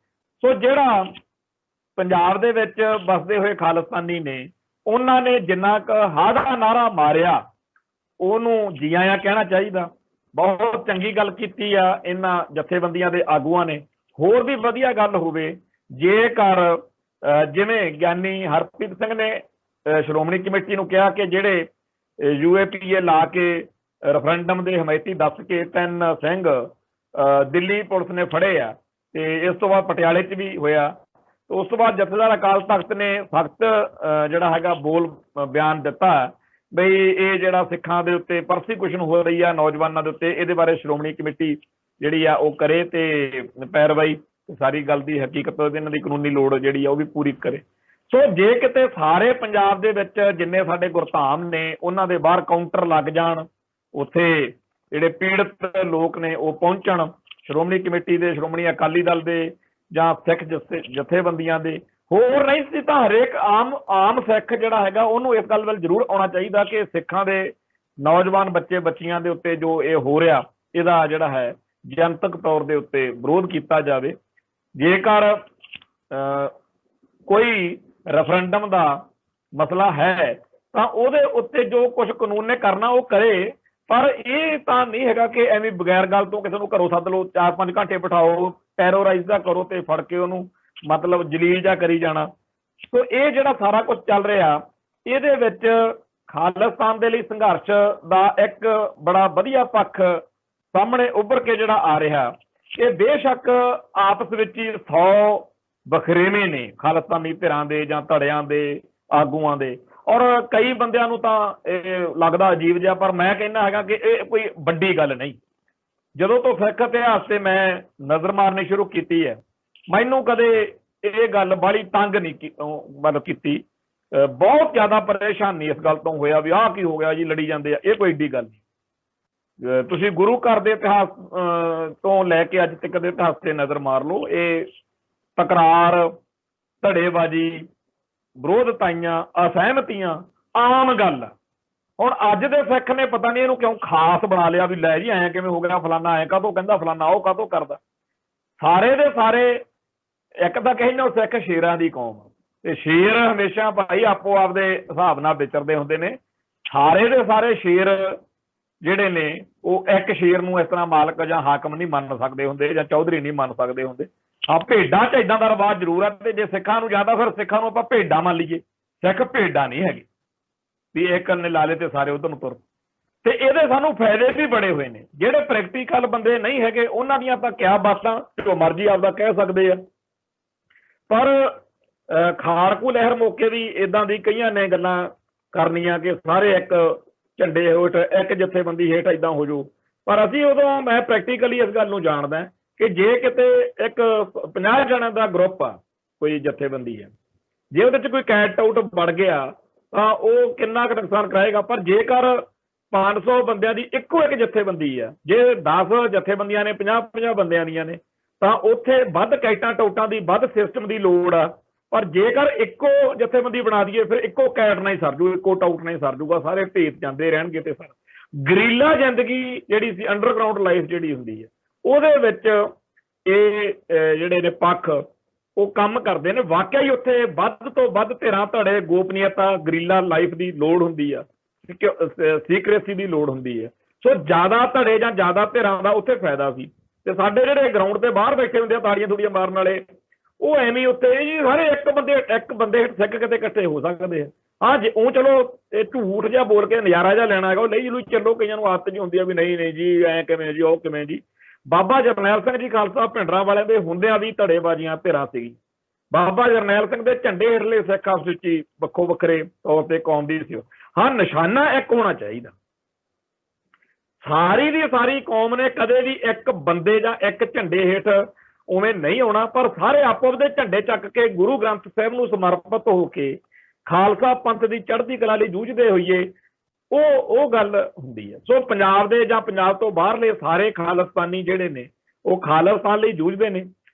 [SPEAKER 1] ਸੋ ਜਿਹੜਾ ਪੰਜਾਬ ਦੇ ਵਿੱਚ ਵਸਦੇ ਹੋਏ ਖਾਲਿਸਤਾਨੀ ਨੇ ਉਹਨਾਂ ਨੇ ਜਿੰਨਾ ਕੁ ਹਾਂ ਦਾ ਨਾਰਾ ਮਾਰਿਆ ਉਹਨੂੰ ਜੀ ਆਇਆਂ ਕਹਿਣਾ ਚਾਹੀਦਾ। ਬਹੁਤ ਚੰਗੀ ਗੱਲ ਕੀਤੀ ਆ ਇਹਨਾਂ ਜਥੇਬੰਦੀਆਂ ਦੇ ਆਗੂਆਂ ਨੇ। ਹੋਰ ਵੀ ਵਧੀਆ ਗੱਲ ਹੋਵੇ ਜੇਕਰ ਜਿਵੇਂ ਗਿਆਨੀ ਹਰਪ੍ਰੀਤ ਸਿੰਘ ਨੇ ਸ਼੍ਰੋਮਣੀ ਕਮੇਟੀ ਨੂੰ ਕਿਹਾ ਕਿ ਜਿਹੜੇ UAPA ਲਾ ਕੇ ਰੈਫਰੈਂਡਮ ਦੇ ਹਮਾਇਤੀ ਦੱਸ ਕੇ 3 ਸਿੰਘ ਦਿੱਲੀ ਪੁਲਿਸ ਨੇ ਫੜੇ ਆ ਤੇ ਇਸ ਤੋਂ ਬਾਅਦ ਪਟਿਆਲੇ 'ਚ ਵੀ ਹੋਇਆ। ਉਸ ਤੋਂ ਬਾਅਦ ਜਥੇਦਾਰ ਅਕਾਲ ਤਖਤ ਨੇ ਸਖਤ ਜਿਹੜਾ ਹੈਗਾ ਬੋਲ ਬਿਆਨ ਦਿੱਤਾ ਬਈ ਇਹ ਜਿਹੜਾ ਸਿੱਖਾਂ ਦੇ ਉੱਤੇ ਪਰਸੀਕਿਊਸ਼ਨ ਹੋ ਰਹੀ ਆ ਨੌਜਵਾਨਾਂ ਦੇ ਉੱਤੇ, ਇਹਦੇ ਬਾਰੇ ਸ਼੍ਰੋਮਣੀ ਕਮੇਟੀ ਜਿਹੜੀ ਆ ਉਹ ਕਰੇ ਤੇ ਪੈਰਵਾਈ ਸਾਰੀ ਗੱਲ ਦੀ ਹਕੀਕਤ ਇਹਨਾਂ ਦੀ ਕਾਨੂੰਨੀ ਲੋੜ ਜਿਹੜੀ ਆ ਉਹ ਵੀ ਪੂਰੀ ਕਰੇ। ਸੋ ਜੇ ਕਿਤੇ ਸਾਰੇ ਪੰਜਾਬ ਦੇ ਵਿੱਚ ਜਿੰਨੇ ਸਾਡੇ ਗੁਰਧਾਮ ਨੇ ਉਹਨਾਂ ਦੇ ਬਾਹਰ ਕਾਊਂਟਰ ਲੱਗ ਜਾਣ, ਉੱਥੇ ਜਿਹੜੇ ਪੀੜਤ ਲੋਕ ਨੇ ਉਹ ਪਹੁੰਚਣ, ਸ਼੍ਰੋਮਣੀ ਕਮੇਟੀ ਦੇ, ਸ਼੍ਰੋਮਣੀ ਅਕਾਲੀ ਦਲ ਦੇ ਜਾਂ ਸਿੱਖ ਜਥੇਬੰਦੀਆਂ ਦੇ, ਹੋਰ ਨਹੀਂ ਸੀ ਤਾਂ ਹਰੇਕ ਆਮ ਸਿੱਖ ਜਿਹੜਾ ਹੈਗਾ ਉਹਨੂੰ ਇਸ ਗੱਲ ਵੱਲ ਜ਼ਰੂਰ ਆਉਣਾ ਚਾਹੀਦਾ ਕਿ ਸਿੱਖਾਂ ਦੇ ਨੌਜਵਾਨ ਬੱਚੇ ਬੱਚੀਆਂ ਦੇ ਉੱਤੇ ਜੋ ਇਹ ਹੋ ਰਿਹਾ ਇਹਦਾ ਜਿਹੜਾ ਹੈ ਜਨਤਕ ਤੌਰ ਦੇ ਉੱਤੇ ਵਿਰੋਧ ਕੀਤਾ ਜਾਵੇ। ਜੇਕਰ ਕੋਈ ਰੈਫਰੈਂਡਮ ਦਾ ਮਸਲਾ ਹੈ ਤਾਂ ਉਹਦੇ ਉੱਤੇ ਜੋ ਕੁਝ ਕਾਨੂੰਨ ਨੇ ਕਰਨਾ ਉਹ ਕਰੇ, ਪਰ ਇਹ ਤਾਂ ਨਹੀਂ ਹੈਗਾ ਕਿ ਐਵੇਂ ਬਗੈਰ ਗੱਲ ਤੋਂ ਕਿਸੇ ਨੂੰ ਘਰੋਂ ਸੱਦ ਲਓ, 4-5 ਘੰਟੇ ਬਿਠਾਓ, ਟੈਰੋਰਾਈਜ਼ ਦਾ ਕਰੋ ਤੇ ਫੜ ਕੇ ਉਹਨੂੰ ਮਤਲਬ ਜਲੀਲ ਜਾ ਕਰੀ ਜਾਣਾ। ਸੋ ਇਹ ਜਿਹੜਾ ਸਾਰਾ ਕੁਝ ਚੱਲ ਰਿਹਾ ਇਹਦੇ ਵਿੱਚ ਖਾਲਿਸਤਾਨ ਦੇ ਲਈ ਸੰਘਰਸ਼ ਦਾ ਇੱਕ ਬੜਾ ਵਧੀਆ ਪੱਖ ਸਾਹਮਣੇ ਉੱਭਰ ਕੇ ਜਿਹੜਾ ਆ ਰਿਹਾ ਕਿ ਬੇਸ਼ੱਕ ਆਪਸ ਵਿੱਚ ਹੀ 100 ਵਖਰੇਵੇਂ ਨੇ ਖਾਲਿਸਤਾਨੀ ਧਿਰਾਂ ਦੇ ਜਾਂ ਧੜਿਆਂ ਦੇ ਆਗੂਆਂ ਦੇ, ਔਰ ਕਈ ਬੰਦਿਆਂ ਨੂੰ ਤਾਂ ਇਹ ਲੱਗਦਾ ਅਜੀਬ ਜਿਹਾ, ਪਰ ਮੈਂ ਕਹਿੰਦਾ ਹੈਗਾ ਕਿ ਇਹ ਕੋਈ ਵੱਡੀ ਗੱਲ ਨਹੀਂ। ਜਦੋਂ ਤੋਂ ਸਿੱਖ ਇਤਿਹਾਸ ਤੇ ਮੈਂ ਨਜ਼ਰ ਮਾਰਨੀ ਸ਼ੁਰੂ ਕੀਤੀ ਹੈ ਮੈਨੂੰ ਕਦੇ ਇਹ ਗੱਲ ਬੜੀ ਤੰਗ ਨਹੀਂ ਮਤਲਬ ਕੀਤੀ, ਬਹੁਤ ਜ਼ਿਆਦਾ ਪਰੇਸ਼ਾਨੀ ਇਸ ਗੱਲ ਤੋਂ ਹੋਇਆ ਵੀ ਆਹ ਕੀ ਹੋ ਗਿਆ ਜੀ, ਲੜੀ ਜਾਂਦੇ ਆ, ਇਹ ਕੋਈ ਏਡੀ ਗੱਲ ਨਹੀਂ। ਤੁਸੀਂ ਗੁਰੂ ਘਰ ਦੇ ਇਤਿਹਾਸ ਤੋਂ ਲੈ ਕੇ ਅੱਜ ਤੱਕ ਦੇ ਇਤਿਹਾਸ ਤੇ ਨਜ਼ਰ ਮਾਰ ਲਓ, ਇਹ ਤਕਰਾਰ, ਧੜੇਬਾਜ਼ੀ, ਵਿਰੋਧਤਾਈਆਂ, ਅਸਹਿਮਤੀਆਂ ਆਮ ਗੱਲ ਆ। ਹੁਣ ਅੱਜ ਦੇ ਸਿੱਖ ਨੇ ਪਤਾ ਨਹੀਂ ਇਹਨੂੰ ਕਿਉਂ ਖਾਸ ਬਣਾ ਲਿਆ ਵੀ ਲੈ ਜੀ ਐਂ ਕਿਵੇਂ ਹੋ ਗਿਆ, ਫਲਾਨਾ ਐਂ ਕਾਹਤੋਂ ਕਹਿੰਦਾ, ਫਲਾਨਾ ਉਹ ਕਾਹਤੋਂ ਕਰਦਾ। ਸਾਰੇ ਦੇ ਸਾਰੇ ਇੱਕ ਤਾਂ ਕਹਿੰਦੇ ਸਿੱਖ ਸ਼ੇਰਾਂ ਦੀ ਕੌਮ ਤੇ ਸ਼ੇਰ ਹਮੇਸ਼ਾ ਭਾਈ ਆਪੋ ਆਪਦੇ ਹਿਸਾਬ ਨਾਲ ਵਿਚਰਦੇ ਹੁੰਦੇ ਨੇ। ਸਾਰੇ ਦੇ ਸਾਰੇ ਸ਼ੇਰ ਜਿਹੜੇ ਨੇ ਉਹ ਇੱਕ ਸ਼ੇਰ ਨੂੰ ਇਸ ਤਰ੍ਹਾਂ ਮਾਲਕ ਜਾਂ ਹਾਕਮ ਨਹੀਂ ਮੰਨ ਸਕਦੇ ਹੁੰਦੇ ਜਾਂ ਚੌਧਰੀ ਨਹੀਂ ਮੰਨ ਸਕਦੇ ਹੁੰਦੇ। ਹਾਂ, ਭੇਡਾਂ 'ਚ ਏਦਾਂ ਦਾ ਰਿਵਾਜ ਜ਼ਰੂਰ ਹੈ ਤੇ ਜੇ ਸਿੱਖਾਂ ਨੂੰ ਜ਼ਿਆਦਾ ਫਿਰ ਸਿੱਖਾਂ ਨੂੰ ਆਪਾਂ ਭੇਡਾਂ ਮੰਨ ਲਈਏ। ਸਿੱਖ ਭੇਡਾਂ ਨਹੀਂ ਹੈਗੇ ਵੀ ਇੱਕ ਨੇ ਲਾ ਲਏ ਤੇ ਸਾਰੇ ਉਧਰ ਨੂੰ ਤੁਰ। ਤੇ ਇਹਦੇ ਸਾਨੂੰ ਫਾਇਦੇ ਵੀ ਬੜੇ ਹੋਏ ਨੇ। ਜਿਹੜੇ ਪ੍ਰੈਕਟੀਕਲ ਬੰਦੇ ਨਹੀਂ ਹੈਗੇ ਉਹਨਾਂ ਦੀਆਂ ਤਾਂ ਕਿਆ ਬਾਤਾਂ ਜੋ ਮਰਜ਼ੀ ਆਪਦਾ ਕਹਿ ਸਕਦੇ ਆ, ਪਰ ਖਾੜਕੂ ਲਹਿਰ ਮੌਕੇ ਵੀ ਇਦਾਂ ਦੀ ਕਈਆਂ ਨੇ ਗੱਲਾਂ ਕਰਨੀਆਂ ਕਿ ਸਾਰੇ ਇੱਕ ਝੰਡੇ ਹੇਠ, ਇੱਕ ਜਥੇਬੰਦੀ ਹੇਠ ਏਦਾਂ ਹੋ ਜਾਓ। ਪਰ ਅਸੀਂ ਉਦੋਂ ਮੈਂ ਪ੍ਰੈਕਟੀਕਲੀ ਇਸ ਗੱਲ ਨੂੰ ਜਾਣਦਾ ਕਿ ਜੇ ਕਿਤੇ ਇੱਕ 50 ਜਣਿਆਂ ਦਾ ਗਰੁੱਪ ਆ, ਕੋਈ ਜਥੇਬੰਦੀ ਹੈ, ਜੇ ਉਹਦੇ 'ਚ ਕੋਈ ਕੈਟ ਆਊਟ ਵੜ ਗਿਆ ਤਾਂ ਉਹ ਕਿੰਨਾ ਕੁ ਨੁਕਸਾਨ ਕਰਾਏਗਾ। ਪਰ ਜੇਕਰ 500 ਬੰਦਿਆਂ ਦੀ ਇੱਕੋ ਇੱਕ ਜਥੇਬੰਦੀ ਆ, ਜੇ 10 ਜਥੇਬੰਦੀਆਂ ਨੇ 50-50 ਬੰਦਿਆਂ ਦੀਆਂ ਨੇ ਤਾਂ ਉੱਥੇ ਵੱਧ ਕੈਟਾਂ ਟਾਊਟਾਂ ਦੀ, ਵੱਧ ਸਿਸਟਮ ਦੀ ਲੋੜ ਆ। ਪਰ ਜੇਕਰ ਇੱਕੋ ਜਥੇਬੰਦੀ ਬਣਾ ਦਈਏ ਫਿਰ ਇੱਕੋ ਕੈਟ ਨਹੀਂ ਸਰ ਜੂ, ਇੱਕੋ ਟਾਊਟ ਨਹੀਂ ਸਰ ਜੂਗਾ, ਸਾਰੇ ਭੇਤ ਜਾਂਦੇ ਰਹਿਣਗੇ। ਤੇ ਸਰ ਗਰੀਲਾ ਜ਼ਿੰਦਗੀ ਜਿਹੜੀ ਸੀ, ਅੰਡਰਗਰਾਊਂਡ ਲਾਈਫ ਜਿਹੜੀ ਹੁੰਦੀ ਹੈ, ਉਹਦੇ ਵਿੱਚ ਇਹ ਜਿਹੜੇ ਨੇ ਪੱਖ ਉਹ ਕੰਮ ਕਰਦੇ ਨੇ। ਵਾਕਿਆ ਹੀ ਉੱਥੇ ਵੱਧ ਤੋਂ ਵੱਧ ਧਿਰਾਂ ਧੜੇ, ਗੋਪਨੀਯਤਾ, ਗਰੀਲਾ ਲਾਈਫ ਦੀ ਲੋੜ ਹੁੰਦੀ ਆ, ਸੀਕ੍ਰੇਸੀ ਦੀ ਲੋੜ ਹੁੰਦੀ ਹੈ। ਸੋ ਜ਼ਿਆਦਾ ਧੜੇ ਜਾਂ ਜ਼ਿਆਦਾ ਧਿਰਾਂ ਦਾ ਉੱਥੇ ਫਾਇਦਾ ਸੀ। ਤੇ ਸਾਡੇ ਜਿਹੜੇ ਗਰਾਊਂਡ ਤੇ ਬਾਹਰ ਬੈਠੇ ਹੁੰਦੇ ਆ ਤਾੜੀਆਂ ਥੋੜੀਆਂ ਮਾਰਨ ਵਾਲੇ, ਉਹ ਐਵੇਂ ਉੱਤੇ ਜੀ ਸਾਰੇ ਇੱਕ ਬੰਦੇ ਸਿੱਖ ਕਿਤੇ ਇਕੱਠੇ ਹੋ ਸਕਦੇ ਆ। ਹਾਂ ਜੇ ਉਹ ਚਲੋ ਇਹ ਝੂਠ ਜਿਹਾ ਬੋਲ ਕੇ ਨਜ਼ਾਰਾ ਜਿਹਾ ਲੈਣਾ ਹੈਗਾ ਉਹ ਲਈ ਜਲੂਈ ਚੱਲੋ, ਕਈਆਂ ਨੂੰ ਆਦਤ ਜੀ ਹੁੰਦੀ ਆ ਵੀ ਨਹੀਂ ਜੀ ਐਂ ਕਿਵੇਂ ਜੀ, ਉਹ ਕਿਵੇਂ ਜੀ। ਬਾਬਾ ਜਰਨੈਲ ਸਿੰਘ ਜੀ ਖਾਲਸਾ ਭਿੰਡਰਾਂ ਵਾਲਿਆਂ ਦੇ ਹੁੰਦਿਆਂ ਵੀ ਧੜੇਬਾਜ਼ੀਆਂ ਧਿਰਾਂ ਸੀਗੀ। ਬਾਬਾ ਜਰਨੈਲ ਸਿੰਘ ਦੇ ਝੰਡੇ ਹੇਠਲੇ ਸਿੱਖ ਆਪਸ ਵਿੱਚ ਹੀ ਵੱਖੋ ਵੱਖਰੇ ਤੌਰ ਤੇ ਕੌਮ ਦੀ ਸੀ। ਹਾਂ, ਨਿਸ਼ਾਨਾ ਇੱਕ ਹੋਣਾ ਚਾਹੀਦਾ। ਸਾਰੀ ਦੀ ਸਾਰੀ ਕੌਮ ਨੇ ਕਦੇ ਵੀ ਇੱਕ ਬੰਦੇ ਜਾਂ ਇੱਕ ਝੰਡੇ ਹੇਠ ਉਵੇਂ ਨਹੀਂ ਆਉਣਾ, ਪਰ ਸਾਰੇ ਆਪੋ ਆਪਦੇ ਝੰਡੇ ਚੱਕ ਕੇ ਗੁਰੂ ਗ੍ਰੰਥ ਸਾਹਿਬ ਨੂੰ ਸਮਰਪਿਤ ਹੋ ਕੇ ਖਾਲਸਾ ਪੰਥ ਦੀ ਚੜ੍ਹਦੀ ਕਲਾ ਲਈ ਜੂਝਦੇ ਹੋਈਏ, ਉਹ ਗੱਲ ਹੁੰਦੀ ਹੈ। ਸੋ ਪੰਜਾਬ ਦੇ ਜਾਂ ਪੰਜਾਬ ਤੋਂ ਬਾਹਰਲੇ ਸਾਰੇ ਖਾਲਿਸਤਾਨੀ ਜਿਹੜੇ ਨੇ ਉਹ ਖਾਲਿਸਤਾਨ ਲਈ ਜੂਝਦੇ ਨੇ,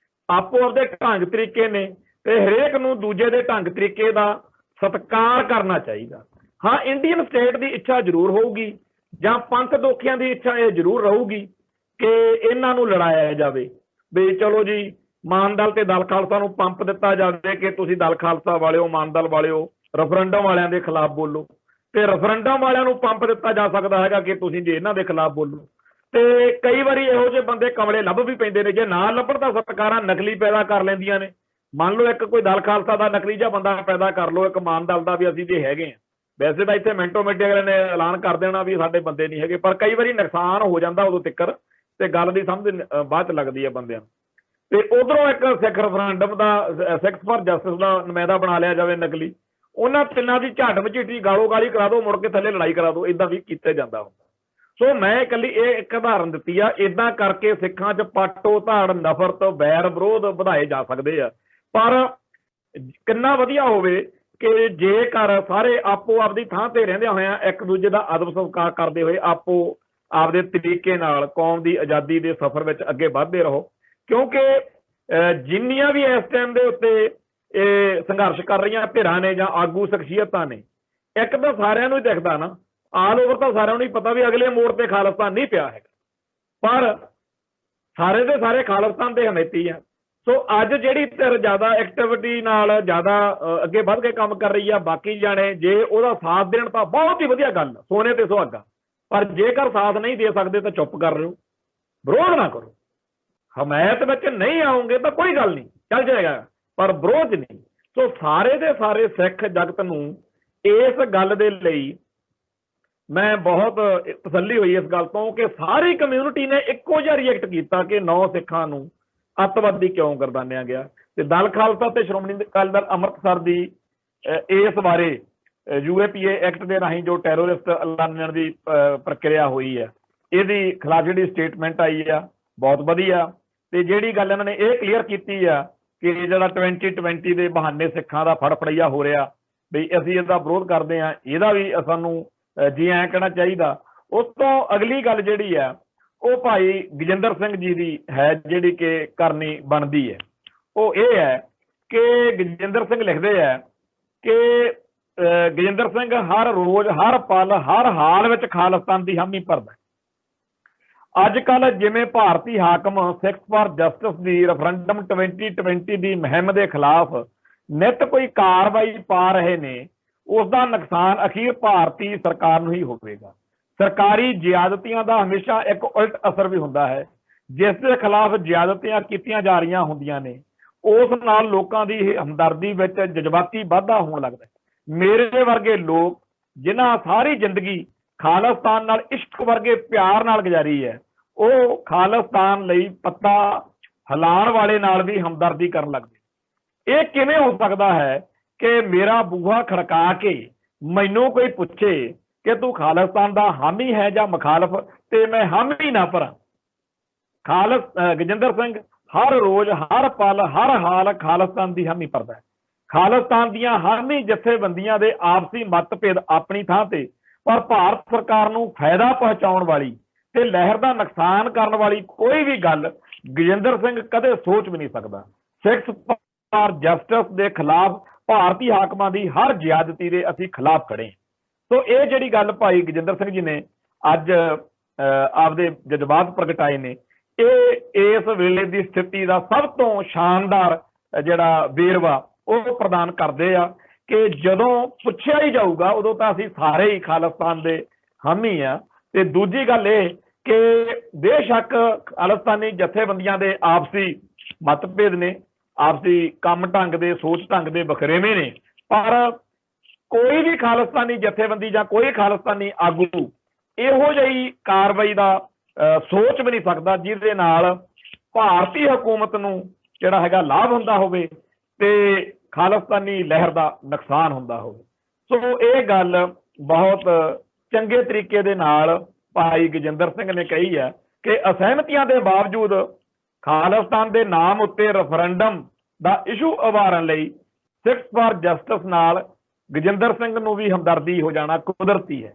[SPEAKER 1] ਆਪੋ ਆਪਦੇ ਢੰਗ ਤਰੀਕੇ ਨੇ ਤੇ ਹਰੇਕ ਨੂੰ ਦੂਜੇ ਦੇ ਢੰਗ ਤਰੀਕੇ ਦਾ ਸਤਿਕਾਰ ਕਰਨਾ ਚਾਹੀਦਾ। हाँ इंडियन स्टेट की इच्छा जरूर होगी ਜਾਂ ਪੰਥ ਦੋਖੀਆਂ ਦੀ ਇੱਛਾ ਇਹ ਜ਼ਰੂਰ ਰਹੂਗੀ ਕਿ ਇਹਨਾਂ ਨੂੰ ਲੜਾਇਆ ਜਾਵੇ ਵੀ ਚਲੋ ਜੀ ਮਾਨ ਦਲ ਤੇ ਦਲ ਖਾਲਸਾ ਨੂੰ ਪੰਪ ਦਿੱਤਾ ਜਾਵੇ ਕਿ ਤੁਸੀਂ ਦਲ ਖਾਲਸਾ ਵਾਲਿਓ ਮਾਨ ਦਲ ਵਾਲਿਓ ਰੈਫਰੈਂਡਮ ਵਾਲਿਆਂ ਦੇ ਖਿਲਾਫ ਬੋਲੋ ਤੇ ਰੈਫਰੈਂਡਮ ਵਾਲਿਆਂ ਨੂੰ ਪੰਪ ਦਿੱਤਾ ਜਾ ਸਕਦਾ ਹੈਗਾ ਕਿ ਤੁਸੀਂ ਜੇ ਇਹਨਾਂ ਦੇ ਖਿਲਾਫ ਬੋਲੋ ਤੇ ਕਈ ਵਾਰੀ ਇਹੋ ਜਿਹੇ ਬੰਦੇ ਕਮਲੇ ਲੱਭ ਵੀ ਪੈਂਦੇ ਨੇ ਜੇ ਨਾ ਲੱਭਣ ਤਾਂ ਸਰਕਾਰਾਂ ਨਕਲੀ ਪੈਦਾ ਕਰ ਲੈਂਦੀਆਂ ਨੇ ਮੰਨ ਲਓ ਇੱਕ ਕੋਈ ਦਲ ਖਾਲਸਾ ਦਾ ਨਕਲੀ ਜਿਹਾ ਬੰਦਾ ਪੈਦਾ ਕਰ ਲਓ ਇੱਕ ਮਾਨ ਦਲ ਦਾ ਵੀ ਅਸੀਂ ਜੇ ਹੈਗੇ ਆ ਵੈਸੇ ਤਾਂ ਇੱਥੇ ਮਿੰਟੋ ਮਿੰਟ ਅਗਲੇ ਨੇ ਐਲਾਨ ਕਰ ਦੇਣਾ ਵੀ ਸਾਡੇ ਬੰਦੇ ਨਹੀਂ ਹੈਗੇ ਪਰ ਕਈ ਵਾਰੀ ਨੁਕਸਾਨ ਹੋ ਜਾਂਦਾ ਉਦੋਂ ਤਿੱਕਰ ਤੇ ਗੱਲ ਦੀ ਸਮਝ ਬਾਅਦ ਚ ਲੱਗਦੀ ਹੈ ਬੰਦਿਆਂ ਨੂੰ ਤੇ ਉਧਰੋਂ ਇੱਕ ਸਿੱਖ ਰੈਫਰੈਂਡਮ ਦਾ ਸਿੱਖਸ ਫਾਰ ਜਸਟਿਸ ਦਾ ਨੁਮਾਇੰਦਾ ਬਣਾ ਲਿਆ ਜਾਵੇ ਨਕਲੀ ਉਹਨਾਂ ਤਿੰਨਾਂ ਦੀ ਝਾਟ ਵਚੀਟੀ ਗਾਲੋ ਗਾਲੀ ਕਰਾ ਦਿਓ ਮੁੜ ਕੇ ਥੱਲੇ ਲੜਾਈ ਕਰਾ ਦਿਓ ਇਦਾਂ ਵੀ ਕੀਤਾ ਜਾਂਦਾ ਹੁੰਦਾ ਸੋ ਮੈਂ ਇਕੱਲੀ ਇਹ ਇੱਕ ਉਦਾਹਰਨ ਦਿੱਤੀ ਆ ਇਦਾਂ ਕਰਕੇ ਸਿੱਖਾਂ 'ਚ ਪਾਟੋ ਧਾੜ ਨਫ਼ਰਤ ਵੈਰ ਵਿਰੋਧ ਵਧਾਏ ਜਾ ਸਕਦੇ ਆ ਪਰ ਕਿੰਨਾ ਵਧੀਆ ਹੋਵੇ ਕਿ ਜੇਕਰ ਸਾਰੇ ਆਪੋ ਆਪਦੀ ਥਾਂ ਤੇ ਰਹਿੰਦਿਆਂ ਹੋਇਆਂ ਇੱਕ ਦੂਜੇ ਦਾ ਅਦਬ ਸਤਿਕਾਰ ਕਰਦੇ ਹੋਏ ਆਪੋ ਆਪਦੇ ਤਰੀਕੇ ਨਾਲ ਕੌਮ ਦੀ ਆਜ਼ਾਦੀ ਦੇ ਸਫ਼ਰ ਵਿੱਚ ਅੱਗੇ ਵਧਦੇ ਰਹੋ ਕਿਉਂਕਿ ਜਿੰਨੀਆਂ ਵੀ ਇਸ ਟਾਈਮ ਦੇ ਉੱਤੇ ਇਹ ਸੰਘਰਸ਼ ਕਰ ਰਹੀਆਂ ਧਿਰਾਂ ਨੇ ਜਾਂ ਆਗੂ ਸ਼ਖਸੀਅਤਾਂ ਨੇ ਇੱਕ ਤਾਂ ਸਾਰਿਆਂ ਨੂੰ ਹੀ ਦਿਖਦਾ ਨਾ ਆਲ ਓਵਰ ਤਾਂ ਸਾਰਿਆਂ ਨੂੰ ਹੀ ਪਤਾ ਵੀ ਅਗਲੇ ਮੋੜ ਤੇ ਖਾਲਿਸਤਾਨ ਨਹੀਂ ਪਿਆ ਹੈਗਾ ਪਰ ਸਾਰੇ ਦੇ ਸਾਰੇ ਖਾਲਿਸਤਾਨ ਦੇ ਹਮੇਤੀ ਆ ਸੋ ਅੱਜ ਜਿਹੜੀ ਧਿਰ ਜ਼ਿਆਦਾ ਐਕਟੀਵਿਟੀ ਨਾਲ ਜ਼ਿਆਦਾ ਅੱਗੇ ਵੱਧ ਕੇ ਕੰਮ ਕਰ ਰਹੀ ਆ ਬਾਕੀ ਜਾਣੇ ਜੇ ਉਹਦਾ ਸਾਥ ਦੇਣ ਤਾਂ ਬਹੁਤ ਹੀ ਵਧੀਆ ਗੱਲ ਸੋਨੇ ਤੇ ਸੁਹਾਗਾ ਪਰ ਜੇਕਰ ਸਾਥ ਨਹੀਂ ਦੇ ਸਕਦੇ ਤਾਂ ਚੁੱਪ ਕਰ ਰਹੋ ਵਿਰੋਧ ਨਾ ਕਰੋ ਹਮਾਇਤ ਵਿੱਚ ਨਹੀਂ ਆਉਂਗੇ ਤਾਂ ਕੋਈ ਗੱਲ ਨਹੀਂ ਚੱਲ ਜਾਏਗਾ ਪਰ ਵਿਰੋਧ ਨਹੀਂ ਸੋ ਸਾਰੇ ਦੇ ਸਾਰੇ ਸਿੱਖ ਜਗਤ ਨੂੰ ਇਸ ਗੱਲ ਦੇ ਲਈ ਮੈਂ ਬਹੁਤ ਤਸੱਲੀ ਹੋਈ ਇਸ ਗੱਲ ਤੋਂ ਕਿ ਸਾਰੀ ਕਮਿਊਨਿਟੀ ਨੇ ਇੱਕੋ ਜਿਹਾ ਰਿਐਕਟ ਕੀਤਾ ਕਿ 9 ਸਿੱਖਾਂ ਨੂੰ ਅੱਤਵਾਦੀ ਕਿਉਂ ਗਰਦਾਨਿਆ ਗਿਆ ਤੇ ਦਲ ਖਾਲਸਾ ਤੇ ਸ਼੍ਰੋਮਣੀ ਅਕਾਲੀ ਦਲ ਅੰਮ੍ਰਿਤਸਰ ਦੀ ਇਸ ਬਾਰੇ UAPA ਐਕਟ ਦੇ ਰਾਹੀਂ ਜੋ ਟੈਰੋਰਿਸਟ ਐਲਾਨਣ ਦੀ ਪ੍ਰਕਿਰਿਆ ਹੋਈ ਹੈ ਇਹਦੀ ਖਿਲਾਫ ਜਿਹੜੀ ਸਟੇਟਮੈਂਟ ਆਈ ਆ ਬਹੁਤ ਵਧੀਆ ਤੇ ਜਿਹੜੀ ਗੱਲ ਇਹਨਾਂ ਨੇ ਇਹ ਕਲੀਅਰ ਕੀਤੀ ਆ ਕਿ ਜਿਹੜਾ 2020 ਦੇ ਬਹਾਨੇ ਸਿੱਖਾਂ ਦਾ ਫੜ ਫੜਈਆ ਹੋ ਰਿਹਾ ਵੀ ਅਸੀਂ ਇਹਦਾ ਵਿਰੋਧ ਕਰਦੇ ਆ ਇਹਦਾ ਵੀ ਸਾਨੂੰ ਜੀ ਐਂ ਕਹਿਣਾ ਚਾਹੀਦਾ ਉਸ ਤੋਂ ਅਗਲੀ ਗੱਲ ਜਿਹੜੀ ਆ ਉਹ ਭਾਈ ਗਜਿੰਦਰ ਸਿੰਘ ਜੀ ਦੀ ਹੈ ਜਿਹੜੀ ਕਿ ਕਰਨੀ ਬਣਦੀ ਹੈ ਉਹ ਇਹ ਹੈ ਕਿ ਗਜਿੰਦਰ ਸਿੰਘ ਲਿਖਦੇ ਆ ਕਿ ਗਜਿੰਦਰ ਸਿੰਘ ਹਰ ਰੋਜ਼ ਹਰ ਪਲ ਹਰ ਹਾਲ ਵਿੱਚ ਖਾਲਿਸਤਾਨ ਦੀ ਹਾਮੀ ਭਰਦਾ ਅੱਜ ਕੱਲ ਜਿਵੇਂ ਭਾਰਤੀ ਹਾਕਮ Sikhs for justice the referendum 2020 ਦੀ ਮੁਹਿੰਮ ਦੇ ਖਿਲਾਫ ਨਿਤ ਕੋਈ ਕਾਰਵਾਈ ਪਾ ਰਹੇ ਨੇ ਉਸ ਦਾ ਨੁਕਸਾਨ ਅਖੀਰ ਭਾਰਤੀ ਸਰਕਾਰ ਨੂੰ ਹੀ ਹੋਵੇਗਾ ਸਰਕਾਰੀ ਜ਼ਿਆਦਤੀਆਂ ਦਾ ਹਮੇਸ਼ਾ ਇੱਕ ਉਲਟ ਅਸਰ ਵੀ ਹੁੰਦਾ ਹੈ ਜਿਸ ਦੇ ਖਿਲਾਫ ਜ਼ਿਆਦਤੀਆਂ ਕੀਤੀਆਂ ਜਾ ਰਹੀਆਂ ਹੁੰਦੀਆਂ ਨੇ ਉਸ ਨਾਲ ਲੋਕਾਂ ਦੀ ਹਮਦਰਦੀ ਵਿੱਚ ਜਜ਼ਬਾਤੀ ਵਾਧਾ ਹੋਣ ਲੱਗਦਾ ਮੇਰੇ ਵਰਗੇ ਲੋਕ ਜਿਨ੍ਹਾਂ ਸਾਰੀ ਜ਼ਿੰਦਗੀ ਖਾਲਿਸਤਾਨ ਨਾਲ ਇਸ਼ਕ ਵਰਗੇ ਪਿਆਰ ਨਾਲ ਗੁਜ਼ਾਰੀ ਹੈ ਉਹ ਖਾਲਿਸਤਾਨ ਲਈ ਪੱਤਾ ਹਿਲਾਉਣ ਵਾਲੇ ਨਾਲ ਵੀ ਹਮਦਰਦੀ ਕਰਨ ਲੱਗਦੇ ਇਹ ਕਿਵੇਂ ਹੋ ਸਕਦਾ ਹੈ ਕਿ ਮੇਰਾ ਬੂਹਾ ਖੜਕਾ ਕੇ ਮੈਨੂੰ ਕੋਈ ਪੁੱਛੇ ਕਿ ਤੂੰ ਖਾਲਿਸਤਾਨ ਦਾ ਹਾਮੀ ਹੈ ਜਾਂ ਮੁਖਾਲਫ ਤੇ ਮੈਂ ਹਾਮੀ ਨਾ ਭਰਾਂ ਗਜਿੰਦਰ ਸਿੰਘ ਹਰ ਰੋਜ਼ ਹਰ ਪਲ ਹਰ ਹਾਲ ਖਾਲਿਸਤਾਨ ਦੀ ਹਾਮੀ ਭਰਦਾ ਹੈ ਖਾਲਿਸਤਾਨ ਦੀਆਂ ਹਾਮੀ ਜਥੇਬੰਦੀਆਂ ਦੇ ਆਪਸੀ ਮਤਭੇਦ ਆਪਣੀ ਥਾਂ ਤੇ ਪਰ ਭਾਰਤ ਸਰਕਾਰ ਨੂੰ ਫਾਇਦਾ ਪਹੁੰਚਾਉਣ ਵਾਲੀ ਤੇ ਲਹਿਰ ਦਾ ਨੁਕਸਾਨ ਕਰਨ ਵਾਲੀ ਕੋਈ ਵੀ ਗੱਲ ਗਜਿੰਦਰ ਸਿੰਘ ਕਦੇ ਸੋਚ ਵੀ ਨਹੀਂ ਸਕਦਾ ਸਿੱਖਸ ਫਾਰ ਜਸਟਿਸ ਦੇ ਖਿਲਾਫ ਭਾਰਤੀ ਹਾਕਮਾਂ ਦੀ ਹਰ ਜ਼ਿਆਦਤੀ ਦੇ ਅਸੀਂ ਖਿਲਾਫ ਖੜੇ ਸੋ ਇਹ ਜਿਹੜੀ ਗੱਲ ਭਾਈ ਗਜਿੰਦਰ ਸਿੰਘ ਜੀ ਨੇ ਅੱਜ ਆਪਦੇ ਜਜ਼ਬਾਤ ਪ੍ਰਗਟਾਏ ਨੇ ਇਹ ਇਸ ਵੇਲੇ ਦੀ ਸਥਿਤੀ ਦਾ ਸਭ ਤੋਂ ਸ਼ਾਨਦਾਰ ਜਿਹੜਾ ਵੇਰਵਾ ਉਹ ਪ੍ਰਦਾਨ ਕਰਦੇ ਆ ਕਿ ਜਦੋਂ ਪੁੱਛਿਆ ਹੀ ਜਾਊਗਾ ਉਦੋਂ ਤਾਂ ਅਸੀਂ ਸਾਰੇ ਹੀ ਖਾਲਿਸਤਾਨ ਦੇ ਹਾਮੀ ਆ ਤੇ ਦੂਜੀ ਗੱਲ ਇਹ ਕਿ ਬੇਸ਼ੱਕ ਖਾਲਿਸਤਾਨੀ ਜਥੇਬੰਦੀਆਂ ਦੇ ਆਪਸੀ ਮਤਭੇਦ ਨੇ ਆਪਸੀ ਕੰਮ ਢੰਗ ਦੇ ਸੋਚ ਢੰਗ ਦੇ ਵਖਰੇਵੇਂ ਨੇ ਪਰ ਕੋਈ ਵੀ ਖਾਲਿਸਤਾਨੀ ਜਥੇਬੰਦੀ ਜਾਂ ਕੋਈ ਖਾਲਿਸਤਾਨੀ ਆਗੂ ਇਹੋ ਜਿਹੀ ਕਾਰਵਾਈ ਦਾ ਸੋਚ ਵੀ ਨਹੀਂ ਸਕਦਾ ਜਿਹਦੇ ਨਾਲ ਭਾਰਤੀ ਹਕੂਮਤ ਨੂੰ ਜਿਹੜਾ ਹੈਗਾ ਲਾਭ ਹੁੰਦਾ ਹੋਵੇ ਤੇ ਖਾਲਿਸਤਾਨੀ ਲਹਿਰ ਦਾ ਨੁਕਸਾਨ ਹੁੰਦਾ ਹੋਵੇ ਸੋ ਇਹ ਗੱਲ ਬਹੁਤ ਚੰਗੇ ਤਰੀਕੇ ਦੇ ਨਾਲ ਭਾਈ ਗਜਿੰਦਰ ਸਿੰਘ ਨੇ ਕਹੀ ਹੈ ਕਿ ਅਸਹਿਮਤੀਆਂ ਦੇ ਬਾਵਜੂਦ ਖਾਲਿਸਤਾਨ ਦੇ ਨਾਮ ਉੱਤੇ ਰੈਫਰੈਂਡਮ ਦਾ ਇਸ਼ੂ ਉਭਾਰਨ ਲਈ ਸਿੱਖਸ ਫਾਰ ਜਸਟਿਸ ਨਾਲ ਗਜਿੰਦਰ ਸਿੰਘ ਨੂੰ ਵੀ ਹਮਦਰਦੀ ਹੋ ਜਾਣਾ ਕੁਦਰਤੀ ਹੈ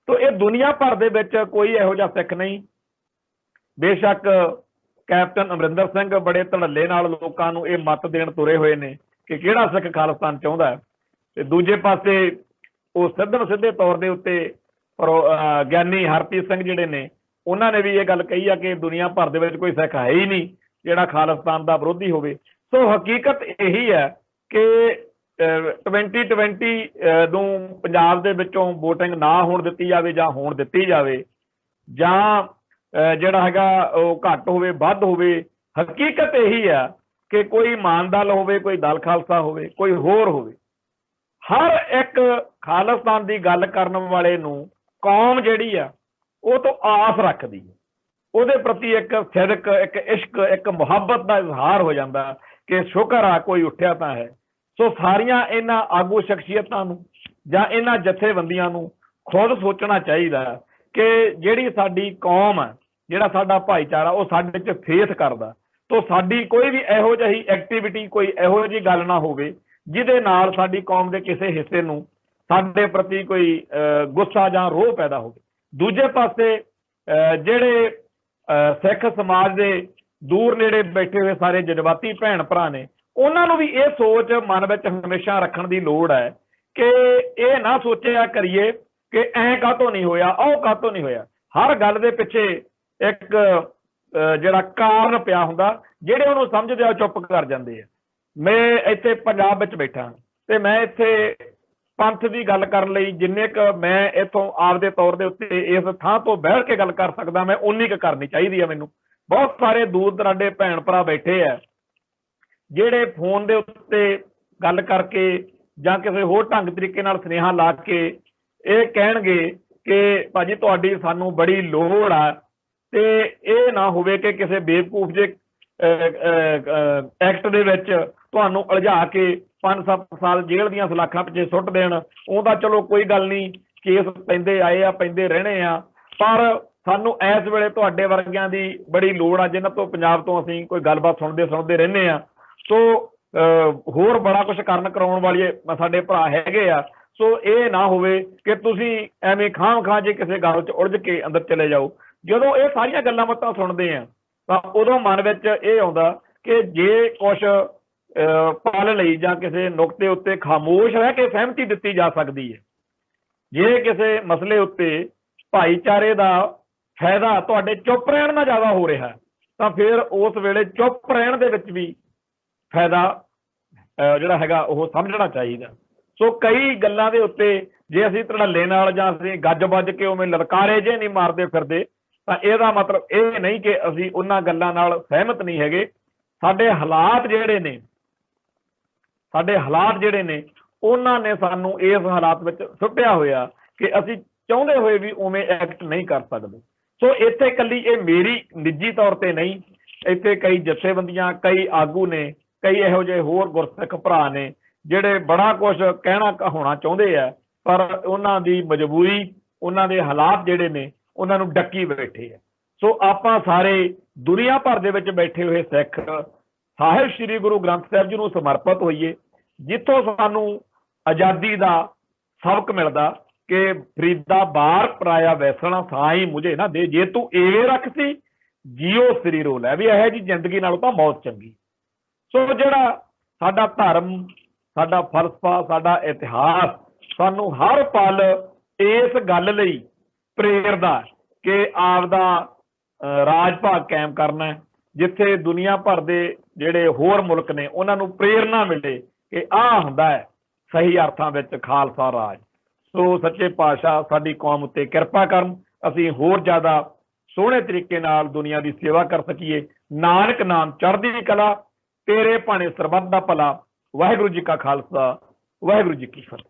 [SPEAKER 1] ਤੋ ਇਹ ਦੁਨੀਆ ਭਰ ਦੇ ਵਿੱਚ ਕੋਈ ਇਹੋ ਜਿਹਾ ਸਿੱਖ ਨਹੀਂ ਬੇਸ਼ੱਕ ਕੈਪਟਨ ਅਮਰਿੰਦਰ ਸਿੰਘ ਬੜੇ ਧੜੱਲੇ ਨਾਲ ਲੋਕਾਂ ਨੂੰ ਇਹ ਮਤ ਦੇਣ ਤੁਰੇ ਹੋਏ ਨੇ ਕਿ ਕਿਹੜਾ ਸਿੱਖ ਖਾਲਿਸਤਾਨ ਚਾਹੁੰਦਾ ਹੈ ਤੇ ਦੂਜੇ ਪਾਸੇ ਉਹ ਸਿੱਧੇ ਤੌਰ ਦੇ ਉੱਤੇ ਗਿਆਨੀ ਹਰਪ੍ਰੀਤ ਸਿੰਘ ਜਿਹੜੇ ਨੇ ਉਹਨਾਂ ਨੇ ਵੀ ਇਹ ਗੱਲ ਕਹੀ ਆ ਕਿ ਦੁਨੀਆ ਭਰ ਦੇ ਵਿੱਚ ਕੋਈ ਸਿੱਖ ਹੈ ਹੀ ਨਹੀਂ ਜਿਹੜਾ ਖਾਲਿਸਤਾਨ ਦਾ ਵਿਰੋਧੀ ਹੋਵੇ। ਸੋ ਹਕੀਕਤ ਇਹੀ ਹੈ ਕਿ 2020 ਨੂੰ ਪੰਜਾਬ ਦੇ ਵਿੱਚੋਂ ਵੋਟਿੰਗ ਨਾ ਹੋਣ ਦਿੱਤੀ ਜਾਵੇ ਜਾਂ ਹੋਣ ਦਿੱਤੀ ਜਾਵੇ, ਜਾਂ ਜਿਹੜਾ ਹੈਗਾ ਉਹ ਘੱਟ ਹੋਵੇ ਵੱਧ ਹੋਵੇ, ਹਕੀਕਤ ਇਹੀ ਆ ਕਿ ਕੋਈ ਮਾਨ ਦਲ ਹੋਵੇ, ਕੋਈ ਦਲ ਖਾਲਸਾ ਹੋਵੇ, ਕੋਈ ਹੋਰ ਹੋਵੇ, ਹਰ ਇੱਕ ਖਾਲਿਸਤਾਨ ਦੀ ਗੱਲ ਕਰਨ ਵਾਲੇ ਨੂੰ ਕੌਮ ਜਿਹੜੀ ਆ ਉਹ ਤੋਂ ਆਸ ਰੱਖਦੀ ਹੈ, ਉਹਦੇ ਪ੍ਰਤੀ ਇੱਕ ਸਿਦਕ, ਇੱਕ ਇਸ਼ਕ, ਇੱਕ ਮੁਹੱਬਤ ਦਾ ਇਜ਼ਹਾਰ ਹੋ ਜਾਂਦਾ ਕਿ ਸ਼ੁਕਰ ਆ ਕੋਈ ਉੱਠਿਆ ਤਾਂ ਹੈ। ਸੋ ਸਾਰੀਆਂ ਇਹਨਾਂ ਆਗੂ ਸ਼ਖਸੀਅਤਾਂ ਨੂੰ ਜਾਂ ਇਹਨਾਂ ਜਥੇਬੰਦੀਆਂ ਨੂੰ ਖੁਦ ਸੋਚਣਾ ਚਾਹੀਦਾ ਕਿ ਜਿਹੜੀ ਸਾਡੀ ਕੌਮ ਹੈ, ਜਿਹੜਾ ਸਾਡਾ ਭਾਈਚਾਰਾ ਉਹ ਸਾਡੇ 'ਚ ਫੇਥ ਕਰਦਾ, ਤਾਂ ਸਾਡੀ ਕੋਈ ਵੀ ਇਹੋ ਜਿਹੀ ਐਕਟੀਵਿਟੀ, ਕੋਈ ਇਹੋ ਜਿਹੀ ਗੱਲ ਨਾ ਹੋਵੇ ਜਿਹਦੇ ਨਾਲ ਸਾਡੀ ਕੌਮ ਦੇ ਕਿਸੇ ਹਿੱਸੇ ਨੂੰ ਸਾਡੇ ਪ੍ਰਤੀ ਕੋਈ ਗੁੱਸਾ ਜਾਂ ਰੋਹ ਪੈਦਾ ਹੋਵੇ। ਦੂਜੇ ਪਾਸੇ ਜਿਹੜੇ ਸਿੱਖ ਸਮਾਜ ਦੇ ਦੂਰ ਨੇੜੇ ਬੈਠੇ ਹੋਏ ਸਾਰੇ ਜਜ਼ਬਾਤੀ ਭੈਣ ਭਰਾ ਨੇ, ਉਹਨਾਂ ਨੂੰ ਵੀ ਇਹ ਸੋਚ ਮਨ ਵਿੱਚ ਹਮੇਸ਼ਾ ਰੱਖਣ ਦੀ ਲੋੜ ਹੈ ਕਿ ਇਹ ਨਾ ਸੋਚਿਆ ਕਰੀਏ ਕਿ ਐਂ ਕਾਹਤੋਂ ਨਹੀਂ ਹੋਇਆ, ਉਹ ਕਾਹਤੋਂ ਨਹੀਂ ਹੋਇਆ। ਹਰ ਗੱਲ ਦੇ ਪਿੱਛੇ ਇੱਕ ਜਿਹੜਾ ਕਾਰਨ ਪਿਆ ਹੁੰਦਾ, ਜਿਹੜੇ ਉਹਨੂੰ ਸਮਝਦੇ ਆ ਚੁੱਪ ਕਰ ਜਾਂਦੇ ਆ। ਮੈਂ ਇੱਥੇ ਪੰਜਾਬ ਵਿੱਚ ਬੈਠਾ ਤੇ ਮੈਂ ਇੱਥੇ ਪੰਥ ਦੀ ਗੱਲ ਕਰਨ ਲਈ ਜਿੰਨੇ ਕੁ ਮੈਂ ਇੱਥੋਂ ਆਪਦੇ ਤੌਰ ਦੇ ਉੱਤੇ ਇਸ ਥਾਂ ਤੋਂ ਬੈਠ ਕੇ ਗੱਲ ਕਰ ਸਕਦਾ, ਮੈਂ ਉਨੀ ਕੁ ਕਰਨੀ ਚਾਹੀਦੀ ਆ ਮੈਨੂੰ। ਬਹੁਤ ਸਾਰੇ ਦੂਰ ਦਰਾਡੇ ਭੈਣ ਭਰਾ ਬੈਠੇ ਆ ਜਿਹੜੇ ਫੋਨ ਦੇ ਉੱਤੇ ਗੱਲ ਕਰਕੇ ਜਾਂ ਕਿਸੇ ਹੋਰ ਢੰਗ ਤਰੀਕੇ ਨਾਲ ਸੁਨੇਹਾ ਲਾ ਕੇ ਇਹ ਕਹਿਣਗੇ ਕਿ ਭਾਜੀ ਤੁਹਾਡੀ ਸਾਨੂੰ ਬੜੀ ਲੋੜ ਆ, ਤੇ ਇਹ ਨਾ ਹੋਵੇ ਕਿ ਕਿਸੇ ਬੇਵਕੂਫ ਜੇ ਐਕਟ ਦੇ ਵਿੱਚ ਤੁਹਾਨੂੰ ਉਲਝਾ ਕੇ 5-7 ਸਾਲ ਜੇਲ੍ਹ ਦੀਆਂ ਸਲਾਖਾਂ ਪਿੱਛੇ ਸੁੱਟ ਦੇਣ। ਉਹਦਾ ਚਲੋ ਕੋਈ ਗੱਲ ਨਹੀਂ, ਕੇਸ ਪੈਂਦੇ ਆਏ ਆ, ਪੈਂਦੇ ਰਹਿਣੇ ਆ, ਪਰ ਸਾਨੂੰ ਇਸ ਵੇਲੇ ਤੁਹਾਡੇ ਵਰਗਿਆਂ ਦੀ ਬੜੀ ਲੋੜ ਆ ਜਿਨ੍ਹਾਂ ਤੋਂ ਪੰਜਾਬ ਤੋਂ ਅਸੀਂ ਕੋਈ ਗੱਲਬਾਤ ਸੁਣਦੇ ਰਹਿੰਦੇ ਆ। ਸੋ ਹੋਰ ਬੜਾ ਕੁਝ ਕਰਨ ਕਰਾਉਣ ਵਾਲੇ ਸਾਡੇ ਭਰਾ ਹੈਗੇ ਆ। ਸੋ ਇਹ ਨਾ ਹੋਵੇ ਕਿ ਤੁਸੀਂ ਐਵੇਂ ਖਾਂ ਜੇ ਕਿਸੇ ਗੱਲ 'ਚ ਉਲਝ ਕੇ ਅੰਦਰ ਚਲੇ ਜਾਓ। ਜਦੋਂ ਇਹ ਸਾਰੀਆਂ ਗੱਲਾਂ ਬਾਤਾਂ ਸੁਣਦੇ ਆ ਤਾਂ ਉਦੋਂ ਮਨ ਵਿੱਚ ਇਹ ਆਉਂਦਾ ਕਿ ਜੇ ਕੁਛ ਪਲ ਲਈ ਜਾਂ ਕਿਸੇ ਨੁਕਤੇ ਉੱਤੇ ਖਾਮੋਸ਼ ਰਹਿ ਕੇ ਸਹਿਮਤੀ ਦਿੱਤੀ ਜਾ ਸਕਦੀ ਹੈ, ਜੇ ਕਿਸੇ ਮਸਲੇ ਉੱਤੇ ਭਾਈਚਾਰੇ ਦਾ ਫਾਇਦਾ ਤੁਹਾਡੇ ਚੁੱਪ ਰਹਿਣ ਨਾਲ ਜ਼ਿਆਦਾ ਹੋ ਰਿਹਾ ਤਾਂ ਫਿਰ ਉਸ ਵੇਲੇ ਚੁੱਪ ਰਹਿਣ ਦੇ ਵਿੱਚ ਵੀ ਫਾਇਦਾ ਜਿਹੜਾ ਹੈਗਾ ਉਹ ਸਮਝਣਾ ਚਾਹੀਦਾ। ਸੋ ਕਈ ਗੱਲਾਂ ਦੇ ਉੱਤੇ ਜੇ ਅਸੀਂ ਧੜੱਲੇ ਨਾਲ ਜਾਂ ਅਸੀਂ ਗੱਜ ਵੱਜ ਕੇ ਉਵੇਂ ਲਲਕਾਰੇ ਜੇ ਨਹੀਂ ਮਾਰਦੇ ਫਿਰਦੇ ਤਾਂ ਇਹਦਾ ਮਤਲਬ ਇਹ ਨਹੀਂ ਕਿ ਅਸੀਂ ਉਹਨਾਂ ਗੱਲਾਂ ਨਾਲ ਸਹਿਮਤ ਨਹੀਂ ਹੈਗੇ। ਸਾਡੇ ਹਾਲਾਤ ਜਿਹੜੇ ਨੇ ਉਹਨਾਂ ਨੇ ਸਾਨੂੰ ਇਸ ਹਾਲਾਤ ਵਿੱਚ ਸੁੱਟਿਆ ਹੋਇਆ ਕਿ ਅਸੀਂ ਚਾਹੁੰਦੇ ਹੋਏ ਵੀ ਉਵੇਂ ਐਕਟ ਨਹੀਂ ਕਰ ਸਕਦੇ। ਸੋ ਇੱਥੇ ਇਕੱਲੀ ਇਹ ਮੇਰੀ ਨਿੱਜੀ ਤੌਰ ਤੇ ਨਹੀਂ, ਇੱਥੇ ਕਈ ਜਥੇਬੰਦੀਆਂ, ਕਈ ਆਗੂ ਨੇ, ਕਈ ਇਹੋ ਜਿਹੇ ਹੋਰ ਗੁਰਸਿੱਖ ਭਰਾ ਨੇ ਜਿਹੜੇ ਬੜਾ ਕੁਝ ਕਹਿਣਾ ਕਹਾਉਣਾ ਚਾਹੁੰਦੇ ਆ, ਪਰ ਉਹਨਾਂ ਦੀ ਮਜਬੂਰੀ, ਉਹਨਾਂ ਦੇ ਹਾਲਾਤ ਜਿਹੜੇ ਨੇ ਉਹਨਾਂ ਨੂੰ ਡੱਕੀ ਬੈਠੇ ਆ। ਸੋ ਆਪਾਂ ਸਾਰੇ ਦੁਨੀਆ ਭਰ ਦੇ ਵਿੱਚ ਬੈਠੇ ਹੋਏ ਸਿੱਖ ਸਾਹਿਬ ਸ੍ਰੀ ਗੁਰੂ ਗ੍ਰੰਥ ਸਾਹਿਬ ਜੀ ਨੂੰ ਸਮਰਪਿਤ ਹੋਈਏ, ਜਿੱਥੋਂ ਸਾਨੂੰ ਆਜ਼ਾਦੀ ਦਾ ਸਬਕ ਮਿਲਦਾ ਕਿ ਫਰੀਦਾ ਬਾਰ ਪਰਾਇਆ ਵੈਸਣਾ ਸਾਈ ਮੁਝੇ ਨਾ ਦੇ, ਜੇ ਤੂੰ ਇਹ ਰੱਖਤੀ ਜੀਓ ਸਰੀਰੋ ਲੈ, ਵੀ ਇਹੋ ਜਿਹੀ ਜ਼ਿੰਦਗੀ ਨਾਲੋਂ ਤਾਂ ਮੌਤ ਚੰਗੀ। ਸੋ ਜਿਹੜਾ ਸਾਡਾ ਧਰਮ, ਸਾਡਾ ਫਲਸਫਾ, ਸਾਡਾ ਇਤਿਹਾਸ ਸਾਨੂੰ ਹਰ ਪਲ ਇਸ ਗੱਲ ਲਈ ਪ੍ਰੇਰਦਾ ਕਿ ਆਪਦਾ ਰਾਜ ਭਾਗ ਕਾਇਮ ਕਰਨਾ, ਜਿੱਥੇ ਦੁਨੀਆ ਭਰ ਦੇ ਜਿਹੜੇ ਹੋਰ ਮੁਲਕ ਨੇ ਉਹਨਾਂ ਨੂੰ ਪ੍ਰੇਰਨਾ ਮਿਲੇ ਕਿ ਆਹ ਹੁੰਦਾ ਹੈ ਸਹੀ ਅਰਥਾਂ ਵਿੱਚ ਖਾਲਸਾ ਰਾਜ। ਸੋ ਸੱਚੇ ਪਾਤਸ਼ਾਹ ਸਾਡੀ ਕੌਮ ਉੱਤੇ ਕਿਰਪਾ ਕਰਨ, ਅਸੀਂ ਹੋਰ ਜ਼ਿਆਦਾ ਸੋਹਣੇ ਤਰੀਕੇ ਨਾਲ ਦੁਨੀਆ ਦੀ ਸੇਵਾ ਕਰ ਸਕੀਏ। ਨਾਨਕ ਨਾਮ ਚੜ੍ਹਦੀ ਕਲਾ, ਤੇਰੇ ਭਾਣੇ ਸਰਬੱਤ ਦਾ ਭਲਾ। ਵਾਹਿਗੁਰੂ ਜੀ ਕਾ ਖਾਲਸਾ, ਵਾਹਿਗੁਰੂ ਜੀ ਕੀ ਫਤਿਹ।